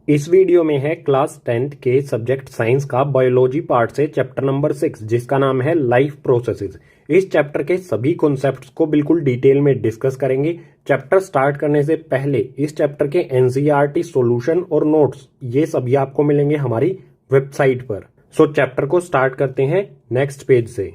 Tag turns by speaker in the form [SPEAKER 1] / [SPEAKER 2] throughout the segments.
[SPEAKER 1] इस वीडियो में है क्लास 10th के सब्जेक्ट साइंस का बायोलॉजी पार्ट से चैप्टर नंबर 6 जिसका नाम है लाइफ प्रोसेसेस। इस चैप्टर के सभी कॉन्सेप्ट्स को बिल्कुल डिटेल में डिस्कस करेंगे। चैप्टर स्टार्ट करने से पहले इस चैप्टर के एनसीईआरटी सॉल्यूशन और नोट्स ये सभी आपको मिलेंगे हमारी वेबसाइट पर। सो चैप्टर को स्टार्ट करते हैं नेक्स्ट पेज से।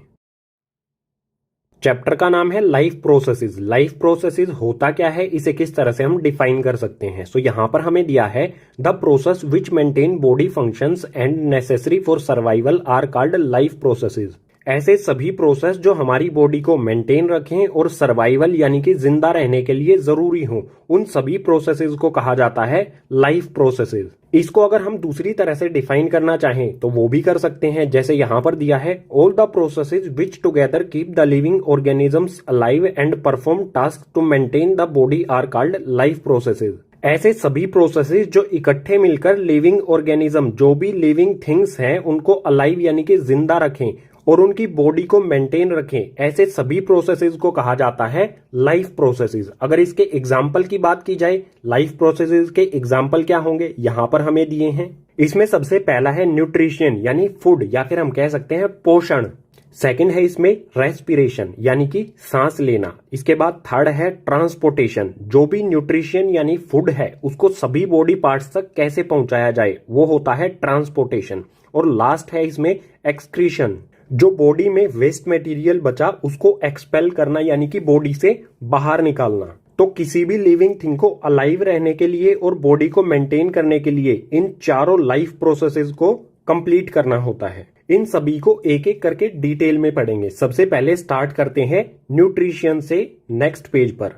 [SPEAKER 1] चैप्टर का नाम है लाइफ प्रोसेसेस। लाइफ प्रोसेसेस होता क्या है, इसे किस तरह से हम डिफाइन कर सकते हैं। सो यहां पर हमें दिया है the process which maintain body functions and necessary for survival are called life processes. ऐसे सभी प्रोसेस जो हमारी बॉडी को मेंटेन रखें और सर्वाइवल यानी कि जिंदा रहने के लिए जरूरी हो, उन सभी प्रोसेसेस को कहा जाता है लाइफ प्रोसेसेस। इसको अगर हम दूसरी तरह से डिफाइन करना चाहें तो वो भी कर सकते हैं, जैसे यहां पर दिया है all the processes which together keep the living organisms alive and perform task to maintain the body are called life processes. ऐसे सभी प्रोसेसेस जो इकट्ठे मिलकर लिविंग ऑर्गेनिज्म, जो भी लिविंग थिंग्स हैं, उनको अलाइव यानी कि जिंदा रखें और उनकी बॉडी को मेंटेन रखें, ऐसे सभी प्रोसेसेस को कहा जाता है लाइफ प्रोसेसेस। अगर इसके एग्जाम्पल की बात की जाए, लाइफ प्रोसेसेस के एग्जाम्पल क्या होंगे यहां पर हमें दिए हैं। इसमें सबसे पहला है न्यूट्रिशन यानी फूड या फिर हम कह सकते हैं पोषण। सेकंड है इसमें रेस्पिरेशन यानी कि सांस लेना। इसके बाद थर्ड है ट्रांसपोर्टेशन, जो भी न्यूट्रिशन यानी फूड है उसको सभी बॉडी पार्ट्स तक कैसे पहुंचाया जाए, वो होता है ट्रांसपोर्टेशन। और लास्ट है इसमें एक्सक्रीशन, जो बॉडी में वेस्ट मटेरियल बचा उसको एक्सपेल करना यानी कि बॉडी से बाहर निकालना। तो किसी भी लिविंग थिंग को अलाइव रहने के लिए और बॉडी को मेंटेन करने के लिए इन चारों लाइफ प्रोसेसेस को कंप्लीट करना होता है। इन सभी को एक एक करके डिटेल में पढ़ेंगे। सबसे पहले स्टार्ट करते हैं न्यूट्रिशन से नेक्स्ट पेज पर।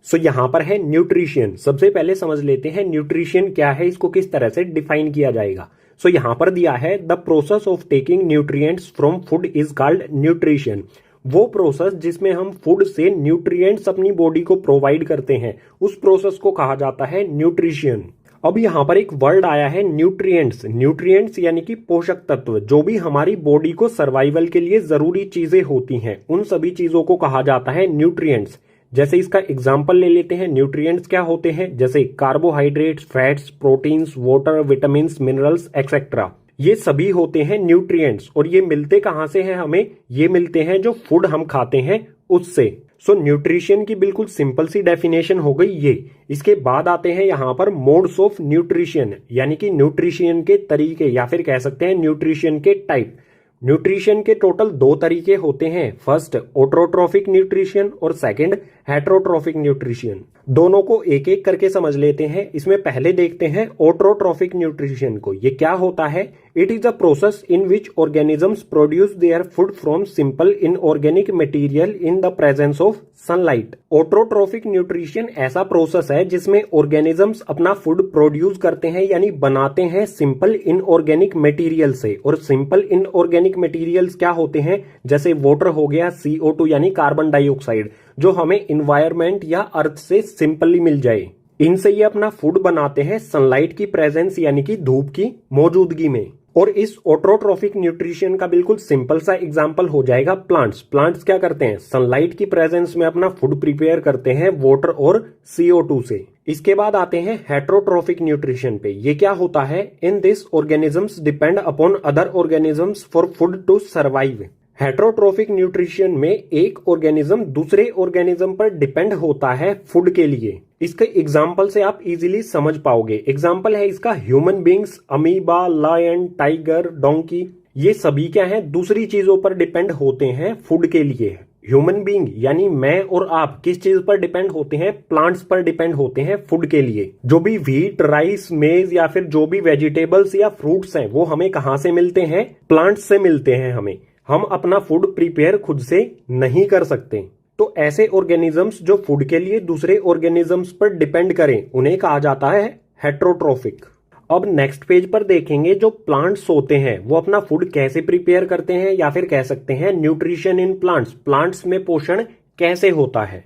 [SPEAKER 1] सो यहां पर है न्यूट्रिशन। सबसे पहले समझ लेते हैं न्यूट्रिशन क्या है, इसको किस तरह से डिफाइन किया जाएगा। सो यहां पर दिया है the process of taking nutrients from food is called nutrition. वो प्रोसेस जिसमें हम फूड से न्यूट्रिएंट्स अपनी बॉडी को प्रोवाइड करते हैं, उस प्रोसेस को कहा जाता है न्यूट्रिशन। अब यहां पर एक वर्ड आया है न्यूट्रिएंट्स। न्यूट्रिएंट्स यानी कि पोषक तत्व, जो भी हमारी बॉडी को सर्वाइवल के लिए जरूरी चीजें होती हैं, उन सभी चीजों को कहा जाता है न्यूट्रिएंट्स। जैसे इसका एग्जाम्पल ले लेते हैं, न्यूट्रिएंट्स क्या होते हैं, जैसे carbohydrates, fats, proteins, water, vitamins, minerals etcetera. ये सभी होते हैं न्यूट्रिएंट्स। और ये मिलते कहां से हैं हमें, ये मिलते हैं जो फूड हम खाते हैं उससे। सो न्यूट्रिशन की बिल्कुल सिंपल सी डेफिनेशन हो गई ये। इसके बाद आते हैं यहां पर मोड्स ऑफ न्यूट्रिशन यानी कि न्यूट्रिशन के तरीके या फिर कह सकते हैं न्यूट्रिशन के टाइप। न्यूट्रिशन के टोटल दो तरीके होते हैं, फर्स्ट ऑटोट्रोफिक न्यूट्रिशन और सेकंड हेटरोट्रोफिक न्यूट्रिशन। दोनों को एक एक करके समझ लेते हैं। इसमें पहले देखते हैं ऑटोट्रोफिक न्यूट्रिशन को। ये क्या होता है, it is a process in which organisms produce their food from simple inorganic material in the presence of sunlight. Autotrophic nutrition ऐसा प्रोसेस है जिसमें ऑर्गेनिजम्स अपना फूड प्रोड्यूस करते हैं यानी बनाते हैं सिंपल इनऑर्गेनिक मटेरियल से। और सिंपल इनऑर्गेनिक मटेरियल्स क्या होते हैं, जैसे वाटर हो गया, CO2 यानी कार्बन डाइऑक्साइड, जो हमें इन्वायरमेंट या अर्थ से सिंपली मिल जाए। इनसे ये अपना फूड बनाते हैं सनलाइट की प्रेजेंस यानी कि धूप की मौजूदगी में। और इस ऑटोट्रोफिक न्यूट्रिशन का बिल्कुल सिंपल सा एग्जांपल हो जाएगा प्लांट्स। प्लांट्स क्या करते हैं, सनलाइट की प्रेजेंस में अपना फूड प्रिपेयर करते हैं वाटर और CO2 से। इसके बाद आते हैं हेटरोट्रोफिक न्यूट्रिशन पे। ये क्या होता है, in this organisms depend upon other organisms for food to survive. Heterotrophic nutrition में एक ऑर्गेनिज्म दूसरे ऑर्गेनिज्म पर डिपेंड होता है फूड के लिए। इसके एग्जाम्पल से आप इजीली समझ पाओगे। एग्जाम्पल है इसका human beings, amoeba, lion, tiger, donkey. ये सभी क्या हैं, दूसरी चीजों पर डिपेंड होते हैं फूड के लिए। ह्यूमन बींग यानी मैं और आप किस चीज पर डिपेंड होते हैं, प्लांट्स पर डिपेंड होते हैं फूड के लिए। जो भी व्हीट, राइस, मेज या फिर जो भी वेजिटेबल्स या फ्रूट्स हैं वो हमें कहां से मिलते हैं, प्लांट्स से मिलते हैं हमें। हम अपना फूड प्रिपेयर खुद से नहीं कर सकते। तो ऐसे ऑर्गेनिजम्स जो फूड के लिए दूसरे ऑर्गेनिजम्स पर डिपेंड करें, उन्हें कहा जाता है हेटरोट्रोफिक। अब नेक्स्ट पेज पर देखेंगे जो प्लांट्स होते हैं वो अपना फूड कैसे प्रिपेयर करते हैं, या फिर कह सकते हैं न्यूट्रिशन इन प्लांट्स, प्लांट्स में पोषण कैसे होता है।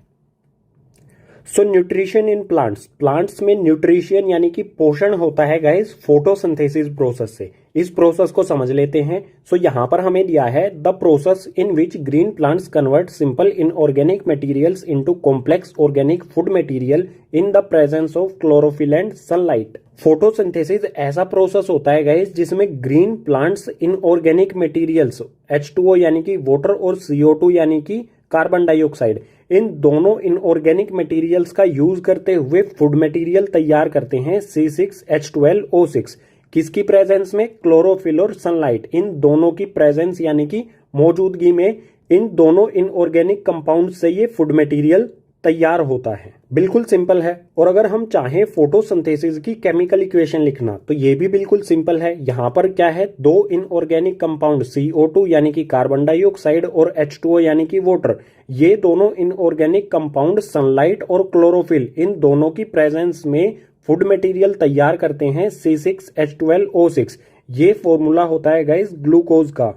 [SPEAKER 1] सो न्यूट्रिशन इन प्लांट्स, प्लांट्स में न्यूट्रिशन यानी कि पोषण होता है गाइस फोटोसिंथेसिस प्रोसेस से। इस प्रोसेस को समझ लेते हैं। सो यहाँ पर हमें दिया है the process in which green plants convert simple inorganic materials into complex organic food material in the presence of chlorophyll and sunlight. Photosynthesis ऐसा प्रोसेस होता है गाइस जिसमें green plants inorganic materials H2O यानी कि वाटर और CO2 यानी कि carbon dioxide, इन दोनों इनऑर्गेनिक मटेरियल्स का यूज करते हुए फूड मटेरियल तैयार करते हैं C6H12O6। किसकी प्रेजेंस में? क्लोरोफिल और सनलाइट, इन दोनों की प्रेजेंस यानी कि मौजूदगी में इन दोनों इनऑर्गेनिक कंपाउंड से ये फूड मटेरियल तैयार होता है। बिल्कुल सिंपल है। और अगर हम चाहें फोटोसिंथेसिस की केमिकल इक्वेशन लिखना तो ये भी बिल्कुल सिंपल है। यहाँ पर क्या है, दो इनऑर्गेनिक कंपाउंड CO2 यानी कि कार्बन डाइऑक्साइड और H2O यानी कि वाटर, ये दोनों इनऑर्गेनिक कंपाउंड सनलाइट और क्लोरोफिल, इन दोनों की प्रेजेंस में फूड मटेरियल तैयार करते हैं C6H12O6। ये फॉर्मूला होता है गाइस ग्लूकोज का।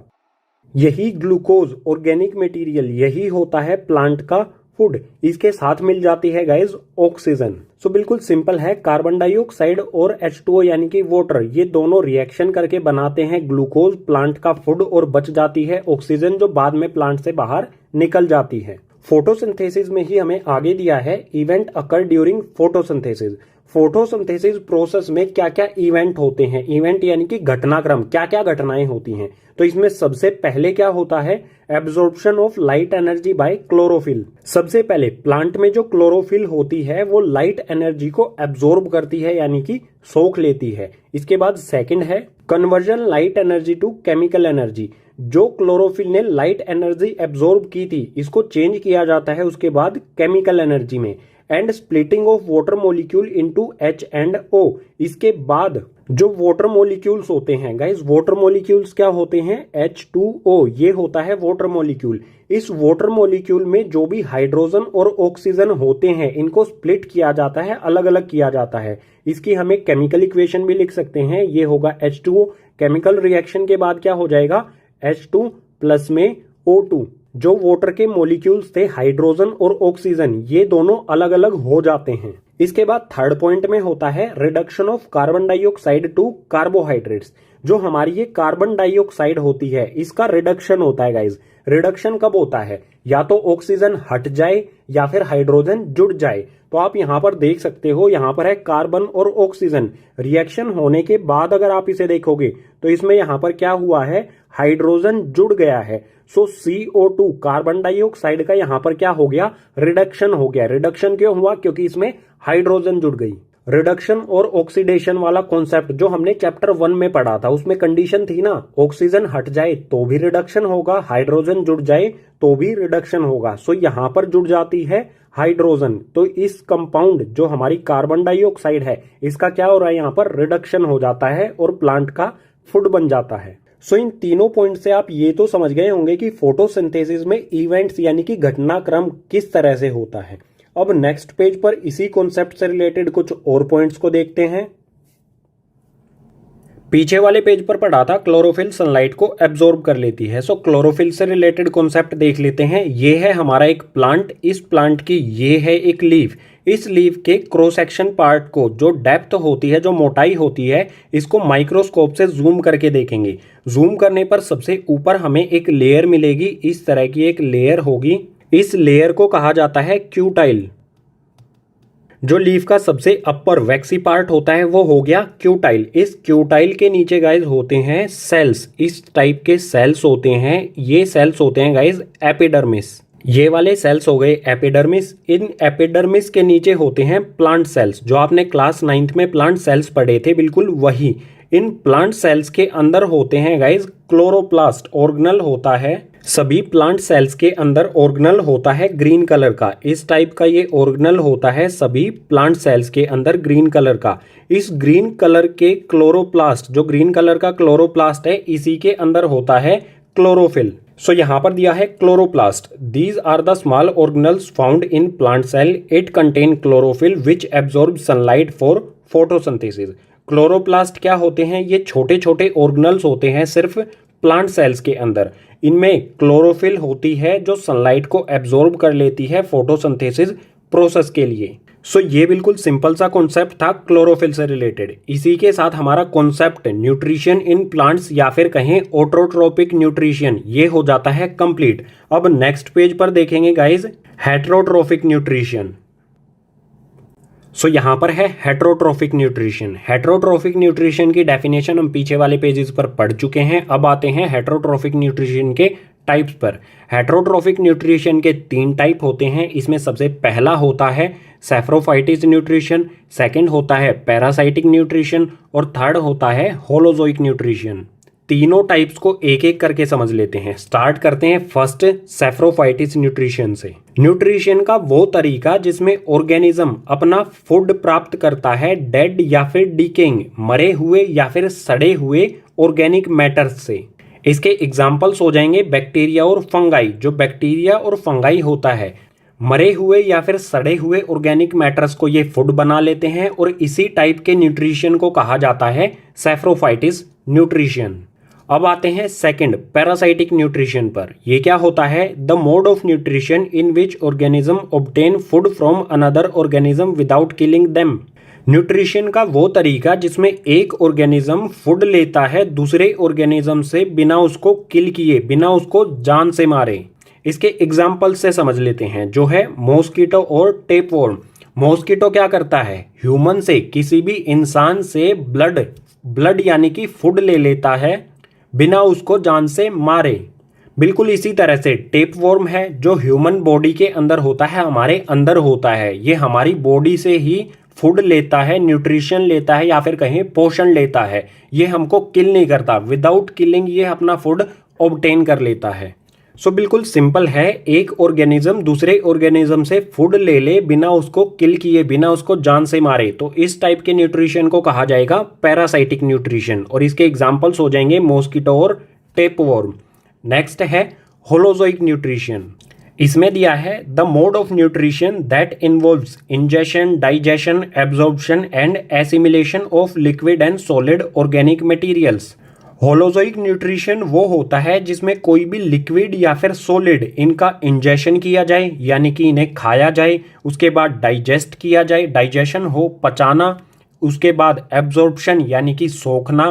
[SPEAKER 1] यही ग्लूकोज ऑर्गेनिक मटेरियल, यही होता है प्लांट का फूड। इसके साथ मिल जाती है गाइस ऑक्सीजन। सो बिल्कुल सिंपल है, कार्बन डाइऑक्साइड और H2O यानी कि वाटर, ये दोनों रिएक्शन करके बनाते हैं ग्लूकोज, प्लांट का फूड, और बच जाती है ऑक्सीजन जो बाद में प्लांट से बाहर निकल जाती है। फोटोसिंथेसिस में ही हमें आगे दिया है event occur during photosynthesis. Photosynthesis process में क्या क्या इवेंट होते हैं, इवेंट यानी कि घटनाक्रम, क्या क्या घटनाएं होती हैं। तो इसमें सबसे पहले क्या होता है, absorption of light energy by chlorophyll. सबसे पहले प्लांट में जो क्लोरोफिल होती है वो लाइट एनर्जी को एब्जॉर्ब करती है यानी कि सोख लेती है। इसके बाद सेकंड है conversion light energy to chemical energy. जो क्लोरोफिल ने लाइट एनर्जी एब्जॉर्ब की थी इसको चेंज किया जाता है उसके बाद केमिकल एनर्जी में। And splitting of water molecule into H and O। इसके बाद जो वाटर मॉलिक्यूल्स होते हैं गाइस, वाटर मॉलिक्यूल्स क्या होते हैं, H2O, ये होता है वाटर मॉलिक्यूल। इस वाटर मॉलिक्यूल में जो भी हाइड्रोजन और ऑक्सीजन होते हैं इनको स्प्लिट किया जाता है, अलग अलग किया जाता है। इसकी हमें केमिकल इक्वेशन भी लिख सकते हैं, ये होगा H2O। केमिकल रिएक्शन के बाद क्या हो जाएगा, H2 प्लस में O2। जो वाटर के मॉलिक्यूल्स थे हाइड्रोजन और ऑक्सीजन, ये दोनों अलग अलग हो जाते हैं। इसके बाद थर्ड पॉइंट में होता है reduction of carbon dioxide to carbohydrates. जो हमारी ये कार्बन डाइऑक्साइड होती है इसका रिडक्शन होता है गाइज। रिडक्शन कब होता है, या तो ऑक्सीजन हट जाए या फिर हाइड्रोजन जुड़ जाए। तो आप यहां पर देख सकते हो, यहां पर है कार्बन और ऑक्सीजन, रिएक्शन होने के बाद अगर आप इसे देखोगे तो इसमें यहां पर क्या हुआ है, हाइड्रोजन जुड़ गया है। सो CO2 कार्बन डाइऑक्साइड का यहां पर क्या हो गया, रिडक्शन हो गया। रिडक्शन क्यों हुआ, क्योंकि इसमें हाइड्रोजन जुड़ गई। रिडक्शन और ऑक्सीडेशन वाला कॉन्सेप्ट जो हमने चैप्टर 1 में पढ़ा था उसमें कंडीशन थी ना, ऑक्सीजन हट जाए तो भी रिडक्शन होगा, हाइड्रोजन जुड़ जाए तो भी रिडक्शन होगा। सो यहां पर जुड़ जाती है हाइड्रोजन, तो इस कंपाउंड जो हमारी कार्बन डाइऑक्साइड है इसका क्या हो रहा है, यहां पर रिडक्शन हो जाता है और प्लांट का फूड बन जाता है। सो इन तीनों पॉइंट से आप ये तो समझ गए होंगे कि फोटोसिंथेसिस में इवेंट्स यानी कि घटनाक्रम किस तरह से होता है। अब नेक्स्ट पेज पर इसी कॉन्सेप्ट से रिलेटेड कुछ और पॉइंट्स को देखते हैं। पीछे वाले पेज पर पढ़ा था क्लोरोफिल सनलाइट को एब्जॉर्ब कर लेती है। सो क्लोरोफिल से रिलेटेड कॉन्सेप्ट देख लेते हैं। ये है हमारा एक प्लांट, इस प्लांट की ये है एक लीफ। इस लीफ के क्रॉस सेक्शन पार्ट को जो डेप्थ होती है, जो मोटाई होती है, इसको माइक्रोस्कोप से जूम करके देखेंगे। जूम करने पर सबसे ऊपर हमें एक लेयर मिलेगी, इस तरह की एक लेयर होगी। इस लेयर को कहा जाता है क्यूटाइल। जो लीफ का सबसे अपर वैक्सी पार्ट होता है वो हो गया क्यूटाइल। इस क्यूटाइल के नीचे गाइज होते हैं सेल्स, इस टाइप के सेल्स होते हैं। ये सेल्स होते हैं गाइज एपिडर्मिस। ये वाले सेल्स हो गए एपिडर्मिस। इन एपिडर्मिस के नीचे होते हैं प्लांट सेल्स, जो आपने क्लास 9th में प्लांट सेल्स पढ़े थे, बिल्कुल वही। इन प्लांट सेल्स के अंदर होते हैं गाइज क्लोरोप्लास्ट, ऑर्गेनल होता है। सभी प्लांट सेल्स के अंदर ऑर्गेनल होता है ग्रीन कलर का, इस टाइप का ये ऑर्गेनल होता है सभी प्लांट सेल्स के अंदर ग्रीन कलर का। इस ग्रीन कलर के क्लोरोप्लास्ट, जो ग्रीन कलर का क्लोरोप्लास्ट है, इसी के अंदर होता है क्लोरोफिल। सो यहां पर दिया है chloroplast. These are the small organelles found in plant cell. It contain chlorophyll which absorb sunlight for photosynthesis. Chloroplast क्या होते हैं, ये छोटे छोटे ऑर्गेनल्स होते हैं सिर्फ प्लांट सेल्स के अंदर। इनमें क्लोरोफिल होती है जो सनलाइट को एब्जॉर्ब कर लेती है फोटोसिंथेसिस प्रोसेस के लिए। सो ये बिल्कुल सिंपल सा कॉन्सेप्ट था क्लोरोफिल से रिलेटेड। इसी के साथ हमारा कॉन्सेप्ट न्यूट्रिशन इन प्लांट्स या फिर कहें ऑटोट्रोपिक न्यूट्रिशन ये हो जाता है कंप्लीट। अब नेक्स्ट पेज पर देखेंगे गाइज हेटरोट्रोफिक न्यूट्रिशन। सो यहाँ पर है हेटरोट्रोफिक न्यूट्रिशन। हेटरोट्रोफिक न्यूट्रिशन की डेफिनेशन हम पीछे वाले पेजेस पर पढ़ चुके हैं। अब आते हैं हेटरोट्रोफिक न्यूट्रिशन के टाइप्स पर। हेटरोट्रोफिक न्यूट्रिशन के 3 टाइप होते हैं। इसमें सबसे पहला होता है सैप्रोफाइटिस न्यूट्रिशन, सेकंड होता है पैरासाइटिक न्यूट्रिशन और थर्ड होता है होलोजोइक न्यूट्रिशन। तीनों टाइप्स को एक एक करके समझ लेते हैं। स्टार्ट करते हैं फर्स्ट सैप्रोफाइटिस न्यूट्रिशन से। न्यूट्रिशन का वो तरीका जिसमें ऑर्गेनिज्म अपना फूड प्राप्त करता है डेड या फिर डिकेइंग मरे हुए या फिर सड़े हुए ऑर्गेनिक मैटर्स से। इसके एग्जाम्पल्स हो जाएंगे बैक्टीरिया और फंगाई। जो बैक्टीरिया और फंगाई होता है मरे हुए या फिर सड़े हुए ऑर्गेनिक मैटर्स को ये फूड बना लेते हैं और इसी टाइप के न्यूट्रिशन को कहा जाता है सैप्रोफाइटिस न्यूट्रिशन। अब आते हैं सेकंड पैरासाइटिक न्यूट्रिशन पर। यह क्या होता है? The mode of nutrition in which organism obtain food from another organism without killing them. Nutrition का वो तरीका जिसमें एक ऑर्गेनिज्म फूड लेता है दूसरे ऑर्गेनिज्म से बिना उसको किल किए, बिना उसको जान से मारे। इसके एग्जाम्पल से समझ लेते हैं, जो है मॉस्किटो और टेपवॉर्म। मॉस्किटो क्या करता है? ह्यूमन से, किसी भी इंसान से ब्लड यानी कि फूड ले लेता है बिना उसको जान से मारे। बिल्कुल इसी तरह से टेपवॉर्म है जो ह्यूमन बॉडी के अंदर होता है, हमारे अंदर होता है। ये हमारी बॉडी से ही फूड लेता है, न्यूट्रिशन लेता है या फिर कहें पोषण लेता है। ये हमको किल नहीं करता, विदाउट किलिंग ये अपना फूड ऑब्टेन कर लेता है। सो बिल्कुल सिंपल है, एक ऑर्गेनिज्म दूसरे ऑर्गेनिज्म से फूड ले ले बिना उसको किल किए, बिना उसको जान से मारे, तो इस टाइप के न्यूट्रिशन को कहा जाएगा पैरासाइटिक न्यूट्रिशन। और इसके एग्जांपल्स हो जाएंगे मॉस्किटो और टेपवॉर्म। नेक्स्ट है होलोजोइक न्यूट्रिशन। इसमें दिया है the mode of nutrition that involves ingestion, digestion, absorption and assimilation of liquid and solid organic materials. Holozoic nutrition वो होता है जिसमें कोई भी लिक्विड या फिर सॉलिड इनका इंजेशन किया जाए यानी कि इन्हें खाया जाए, उसके बाद डाइजेस्ट किया जाए, डाइजेशन हो पचाना, उसके बाद एब्जॉर्प्शन यानी कि सोखना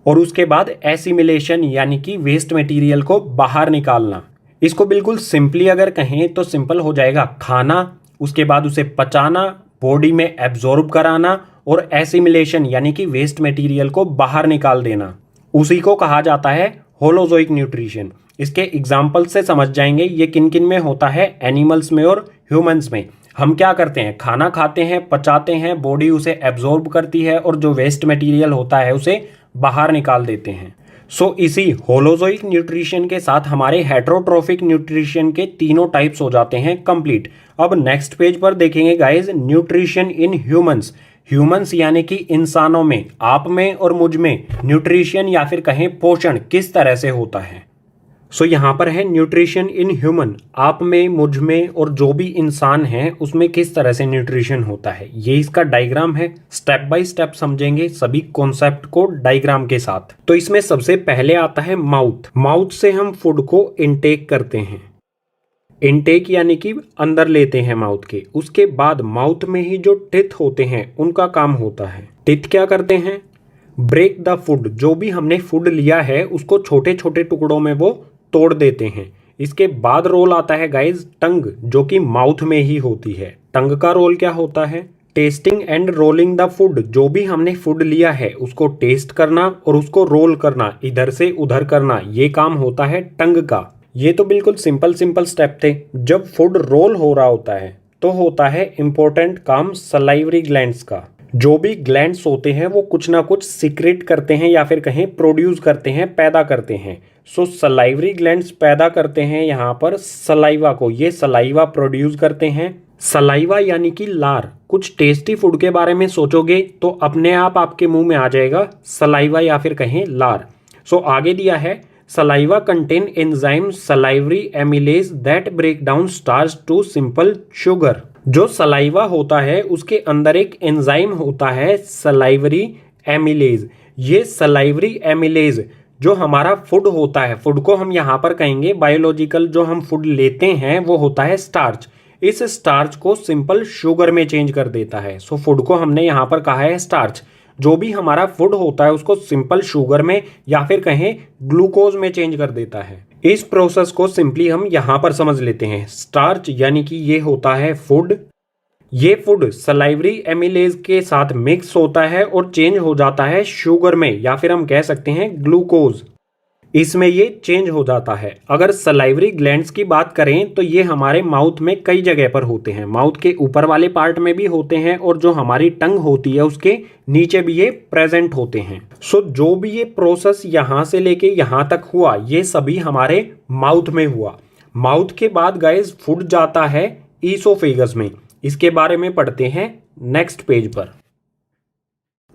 [SPEAKER 1] और उसके बाद एसिमिलेशन यानी कि वेस्ट मटेरियल को बाहर निकालना। इसको बिल्कुल सिंपली अगर कहें तो सिंपल हो जाएगा खाना, उसके बाद उसे पचाना, बॉडी में एब्जॉर्ब कराना और एसिमिलेशन यानी कि वेस्ट मटेरियल को बाहर निकाल देना, उसी को कहा जाता है होलोजोइक न्यूट्रिशन। इसके एग्जाम्पल से समझ जाएंगे ये किन किन में होता है, एनिमल्स में और ह्यूमंस में। हम क्या करते हैं? खाना खाते हैं, पचाते हैं, बॉडी उसे एब्जॉर्ब करती है और जो वेस्ट मटेरियल होता है उसे बाहर निकाल देते हैं। सो इसी होलोजोइक न्यूट्रिशन के साथ हमारे हेटरोट्रोफिक न्यूट्रिशन के तीनों टाइप्स हो जाते हैं कंप्लीट। अब नेक्स्ट पेज पर देखेंगे guys nutrition in humans. Humans यानी कि इंसानों में, आप में और मुझ में न्यूट्रिशन या फिर कहें पोषण किस तरह से होता है। सो यहाँ पर है न्यूट्रिशन इन ह्यूमन, आप में, मुझ में और जो भी इंसान है उसमें किस तरह से न्यूट्रिशन होता है। ये इसका डायग्राम है, स्टेप बाय स्टेप समझेंगे सभी कॉन्सेप्ट को डायग्राम के साथ। तो इसमें सबसे पहले आता है माउथ। माउथ से हम फूड को इनटेक करते हैं। इनटेक यानी कि अंदर लेते हैं माउथ के। उसके बाद माउथ में ही जो टिथ होते हैं उनका काम होता है। टिथ क्या करते हैं? Break the food. जो भी हमने फूड लिया है उसको छोटे छोटे टुकड़ों में वो तोड़ देते हैं। इसके बाद रोल आता है गाइज टंग, जो कि माउथ में ही होती है। टंग का रोल क्या होता है? Testing and rolling the food. जो भी हमने फूड लिया है उसको टेस्ट करना और उसको रोल करना, इधर से उधर करना, ये काम होता है टंग का। ये तो बिल्कुल सिंपल स्टेप थे। जब फूड रोल हो रहा होता है तो होता है इंपॉर्टेंट काम सलाइवरी ग्लैंड्स का। जो भी ग्लैंड्स होते हैं वो कुछ ना कुछ सीक्रेट करते हैं या फिर कहें प्रोड्यूस करते हैं, पैदा करते हैं। सो सलाइवरी ग्लैंड्स पैदा करते हैं यहाँ पर सलाइवा को। ये सलाइवा प्रोड्यूस करते हैं। सलाइवा यानी कि लार। कुछ टेस्टी फूड के बारे में सोचोगे तो अपने आप आपके मुंह में आ जाएगा सलाइवा या फिर कहें लार। सो आगे दिया है saliva contain enzyme salivary amylase that break down starch to simple sugar. जो सलाइवा होता है उसके अंदर एक एंजाइम होता है सलाइवरी एमिलेज। ये सलाइवरी एमिलेज जो हमारा फूड होता है, फूड को हम यहाँ पर कहेंगे बायोलॉजिकल जो हम फूड लेते हैं वो होता है स्टार्च। इस स्टार्च को सिंपल शुगर में चेंज कर देता है। सो फूड को हमने यहाँ पर कहा है स्टार्च। जो भी हमारा फूड होता है उसको सिंपल शुगर में या फिर कहें ग्लूकोज में चेंज कर देता है। इस प्रोसेस को सिंपली हम यहाँ पर समझ लेते हैं। स्टार्च यानी कि ये होता है फूड। ये फूड सलाइवरी एमिलेज के साथ मिक्स होता है और चेंज हो जाता है शुगर में या फिर हम कह सकते हैं ग्लूकोज, इसमें ये चेंज हो जाता है। अगर सलाइवरी ग्लैंड्स की बात करें तो ये हमारे माउथ में कई जगह पर होते हैं। माउथ के ऊपर वाले पार्ट में भी होते हैं और जो हमारी टंग होती है उसके नीचे भी ये प्रेजेंट होते हैं। सो जो भी ये प्रोसेस यहाँ से लेके यहाँ तक हुआ ये सभी हमारे माउथ में हुआ। माउथ के बाद गाइस फूड जाता है ईसोफेगस में। इसके बारे में पढ़ते हैं नेक्स्ट पेज पर।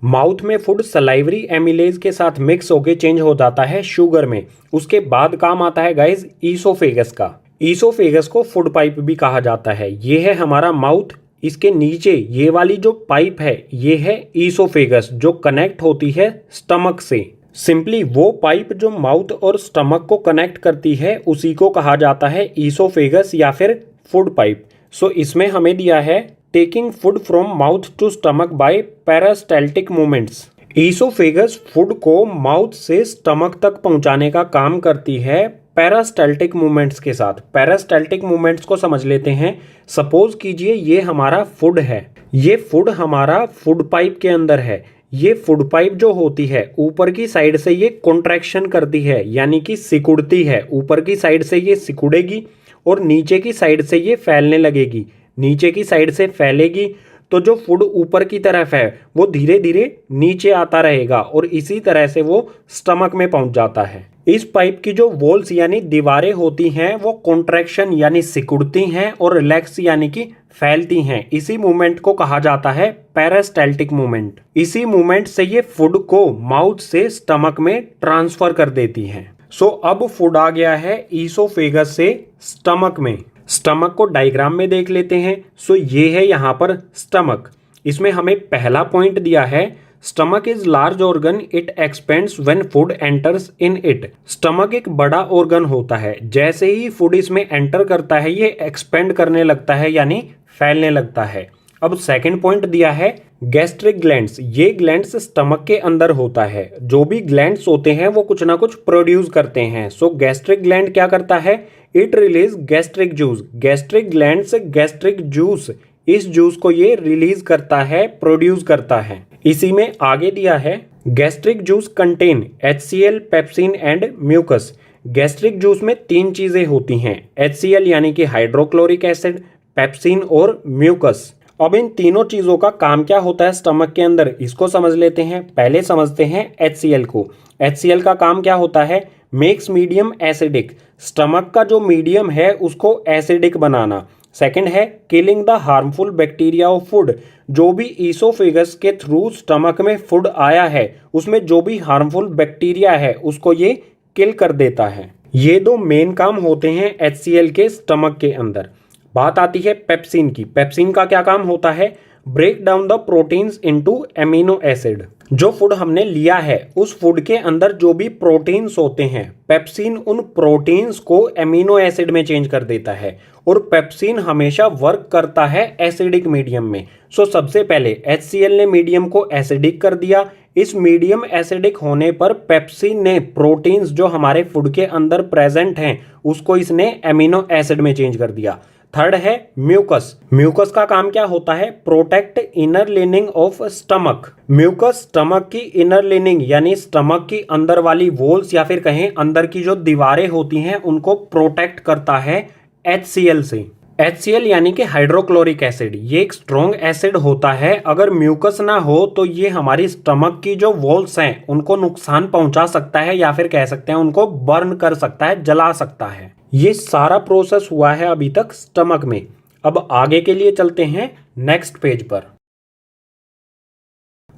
[SPEAKER 1] माउथ में फूड सलाइवरी एमिलेज के साथ मिक्स होके चेंज हो जाता है शुगर में। उसके बाद काम आता है गाइस ईसोफेगस का। ईसोफेगस को फूड पाइप भी कहा जाता है। ये है हमारा माउथ, इसके नीचे ये वाली जो पाइप है ये है ईसोफेगस जो कनेक्ट होती है स्टमक से। सिंपली वो पाइप जो माउथ और स्टमक को कनेक्ट करती है उसी को कहा जाता है ईसोफेगस या फिर फूड पाइप। सो इसमें हमें दिया है taking food from mouth to stomach by peristaltic movements. Oesophagus food को माउथ से स्टमक तक पहुंचाने का काम करती है पेरिस्टाल्टिक मूवमेंट्स के साथ। पेरिस्टाल्टिक मूवमेंट्स को समझ लेते हैं। सपोज कीजिए ये हमारा फूड है, ये फूड हमारा फूड पाइप के अंदर है। ये फूड पाइप जो होती है ऊपर की साइड से ये कॉन्ट्रैक्शन करती है यानी कि सिकुड़ती है। ऊपर की साइड से ये सिकुड़ेगी और नीचे की साइड से ये फैलने लगेगी। नीचे की साइड से फैलेगी तो जो फूड ऊपर की तरफ है वो धीरे धीरे नीचे आता रहेगा और इसी तरह से वो स्टमक में पहुंच जाता है। इस पाइप की जो वॉल्स यानी दीवारें होती हैं वो कॉन्ट्रैक्शन यानी सिकुड़ती हैं और रिलैक्स यानी कि फैलती हैं। इसी मूवमेंट को कहा जाता है पेरिस्टाल्टिक मूवमेंट। इसी मूवमेंट से ये फूड को माउथ से स्टमक में ट्रांसफर कर देती हैं। सो अब फूड आ गया है ईसोफेगस से स्टमक में। स्टमक को डायग्राम में देख लेते हैं। सो ये है यहाँ पर स्टमक। इसमें हमें पहला पॉइंट दिया है stomach is large organ, it expends when food enters in it. Stomach एक बड़ा ऑर्गन होता है, जैसे ही फूड इसमें एंटर करता है ये एक्सपेंड करने लगता है यानी फैलने लगता है। अब सेकंड पॉइंट दिया है गैस्ट्रिक ग्लैंड्स। ये ग्लैंड्स स्टमक के अंदर होता है। जो भी ग्लैंड्स होते हैं वो कुछ ना कुछ प्रोड्यूस करते हैं। सो गैस्ट्रिक ग्लैंड क्या करता है, it release gastric juice. Gastric glands gastric juice, इस जूस को ये रिलीज करता है, प्रोड्यूस करता है। इसी में आगे दिया है gastric juice contain HCl, pepsin and mucus. Gastric juice में तीन चीजें होती हैं, HCl यानी कि हाइड्रोक्लोरिक एसिड, पेप्सिन और म्यूकस। अब इन तीनों चीजों का काम क्या होता है स्टमक के अंदर, इसको समझ लेते हैं। पहले समझते हैं HCl को। HCl का काम क्या होता है, मेक्स मीडियम एसिडिक। स्टमक का जो मीडियम है उसको एसिडिक बनाना। सेकंड है killing the harmful bacteria of food. जो भी ईसोफेगस के थ्रू स्टमक में फूड आया है उसमें जो भी हार्मफुल बैक्टीरिया है उसको ये किल कर देता है। ये दो मेन काम होते हैं HCl के स्टमक के अंदर। बात आती है पेप्सिन की। पेप्सिन का क्या काम होता है, break down the proteins into amino acid. जो फूड हमने लिया है उस फूड के अंदर जो भी प्रोटीन्स होते हैं, पेप्सिन उन प्रोटीन्स को एमिनो एसिड में चेंज कर देता है और पेप्सिन हमेशा वर्क करता है एसिडिक मीडियम में। सो सबसे पहले HCl ने मीडियम को एसिडिक कर दिया। इस मीडियम एसिडिक होने पर पेप्सिन ने प्रोटीन्स जो हमारे फूड के अंदर प्रेजेंट हैं उसको इसने एमिनो एसिड में चेंज कर दिया। थर्ड है म्यूकस। म्यूकस का काम क्या होता है, protect inner lining of stomach. Mucus stomach की इनर लिनिंग यानी स्टमक की अंदर वाली वॉल्स या फिर कहें अंदर की जो दीवारें होती हैं उनको प्रोटेक्ट करता है HCl से। HCl यानी कि हाइड्रोक्लोरिक एसिड, ये एक स्ट्रॉन्ग एसिड होता है। अगर म्यूकस ना हो तो ये हमारी स्टमक की जो वॉल्स हैं उनको नुकसान पहुंचा सकता है या फिर कह सकते हैं उनको बर्न कर सकता है, जला सकता है। ये सारा प्रोसेस हुआ है अभी तक स्टमक में। अब आगे के लिए चलते हैं नेक्स्ट पेज पर।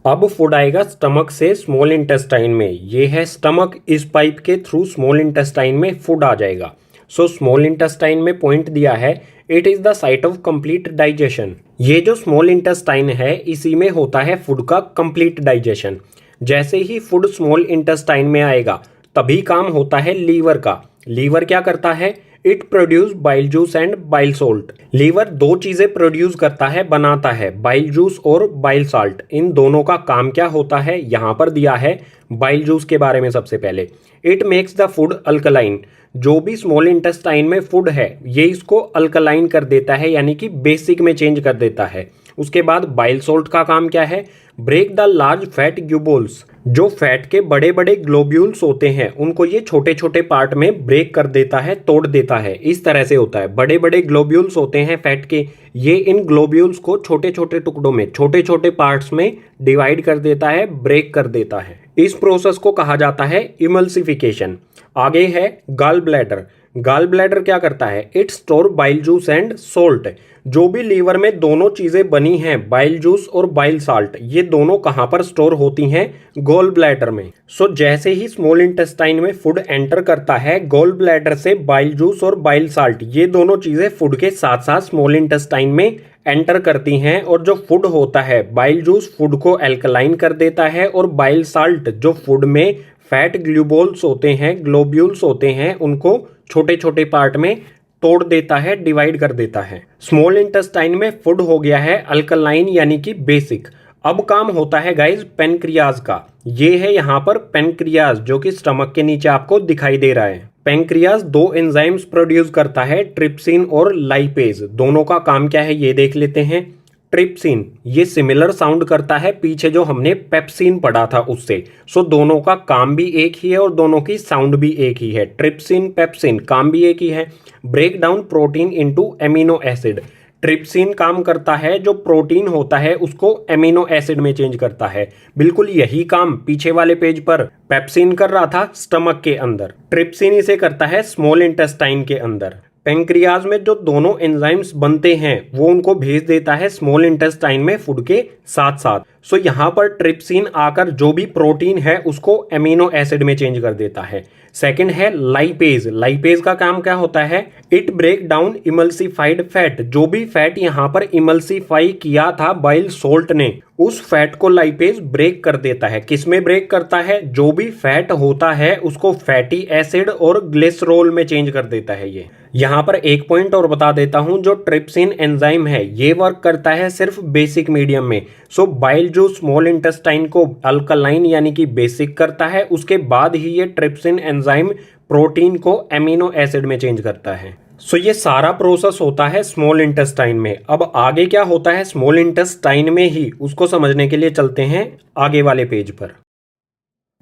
[SPEAKER 1] अब फूड आएगा स्टमक से स्मॉल इंटेस्टाइन में। ये है स्टमक, इस पाइप के थ्रू स्मॉल इंटेस्टाइन में फूड आ जाएगा। सो स्मॉल इंटेस्टाइन में पॉइंट दिया है it is the site of complete digestion. ये जो स्मॉल इंटेस्टाइन है इसी में होता है फूड का कंप्लीट डाइजेशन। जैसे ही फूड स्मॉल इंटेस्टाइन में आएगा तभी काम होता है लीवर का। लीवर क्या करता है, it produce bile juice and bile salt. Liver दो चीजें प्रोड्यूस करता है, बनाता है, बाइल जूस और बाइल साल्ट। इन दोनों का काम क्या होता है यहां पर दिया है बाइल जूस के बारे में। सबसे पहले it makes the food alkaline. जो भी स्मॉल इंटेस्टाइन में फूड है ये इसको अल्कलाइन कर देता है, यानी कि बेसिक में चेंज कर देता है। उसके बाद बाइल सॉल्ट का काम क्या है? Break the large fat globules. जो फैट के बड़े बड़े ग्लोब्यूल्स होते हैं उनको ये छोटे छोटे पार्ट में ब्रेक कर देता है, तोड़ देता है। इस तरह से होता है, बड़े बड़े ग्लोब्यूल्स होते हैं फैट के, ये इन ग्लोब्यूल्स को छोटे छोटे टुकड़ों में, छोटे छोटे पार्ट्स में डिवाइड कर देता है, ब्रेक कर देता है। इस प्रोसेस को कहा जाता है इमल्सिफिकेशन। आगे है गॉल ब्लैडर। गॉल ब्लैडर क्या करता है? It store bile juice and salt. जो भी लीवर में दोनों चीजें बनी हैं, बाइल जूस और बाइल साल्ट, ये दोनों कहां पर स्टोर होती हैं? गॉल ब्लैडर में। सो जैसे ही स्मॉल इंटेस्टाइन में फूड एंटर करता है, गॉल ब्लैडर से बाइल जूस और बाइल साल्ट ये दोनों चीजें फूड के साथ साथ स्मॉल इंटेस्टाइन में एंटर करती हैं। और जो फूड होता है, बाइल जूस फूड को एल्कलाइन कर देता है और बाइल साल्ट जो फूड में फैट ग्लूबोल्स होते हैं, ग्लोब्यूल्स होते हैं, उनको छोटे छोटे पार्ट में तोड़ देता है, डिवाइड कर देता है। स्मॉल इंटेस्टाइन में फूड हो गया है अल्कलाइन यानी कि बेसिक। अब काम होता है गाइज पेनक्रियाज का। ये है यहाँ पर पेनक्रियाज जो कि स्टमक के नीचे आपको दिखाई दे रहा है। पेनक्रियाज दो एंजाइम्स प्रोड्यूस करता है, ट्रिप्सिन और लाइपेज। दोनों का काम क्या है ये देख लेते हैं। ट्रिप्सिन ये सिमिलर साउंड करता है पीछे जो हमने पेप्सिन पढ़ा था उससे। सो दोनों का काम भी एक ही है और दोनों की साउंड भी एक ही है। ट्रिप्सिन पेप्सिन काम भी एक ही है। Break down protein into amino acid. Trypsin काम करता है, जो प्रोटीन होता है उसको एमिनो एसिड में चेंज करता है। बिल्कुल यही काम पीछे वाले पेज पर पेप्सिन कर रहा था स्टमक के अंदर, ट्रिप्सिन इसे करता है स्मॉल इंटेस्टाइन के अंदर। पेंक्रियाज में जो दोनों एंजाइम्स बनते हैं वो उनको भेज देता है स्मॉल इंटेस्टाइन में फूड के साथ साथ। सो यहाँ पर ट्रिप्सिन आकर जो भी प्रोटीन है उसको एमिनो एसिड में चेंज कर देता है। सेकंड है लाइपेज। लाइपेज का काम क्या होता है? It break down emulsified fat. जो भी फैट यहाँ पर इमल्सिफाई किया था बाइल सोल्ट ने, उस फैट को लाइपेज ब्रेक कर देता है। किसमें ब्रेक करता है? जो भी फैट होता है उसको फैटी एसिड और ग्लिसरॉल में चेंज कर देता है ये। यहाँ पर एक पॉइंट और बता देता हूं, जो ट्रिप्सिन एंजाइम है ये वर्क करता है सिर्फ बेसिक मीडियम में। सो बाइल जो स्मॉल इंटेस्टाइन को अल्कलाइन यानी कि बेसिक करता है, उसके बाद ही ये ट्रिप्सिन एंजाइम प्रोटीन को एमिनो एसिड में चेंज करता है। सो ये सारा प्रोसेस होता है स्मॉल इंटेस्टाइन में। अब आगे क्या होता है स्मॉल इंटेस्टाइन में ही, उसको समझने के लिए चलते हैं आगे वाले पेज पर।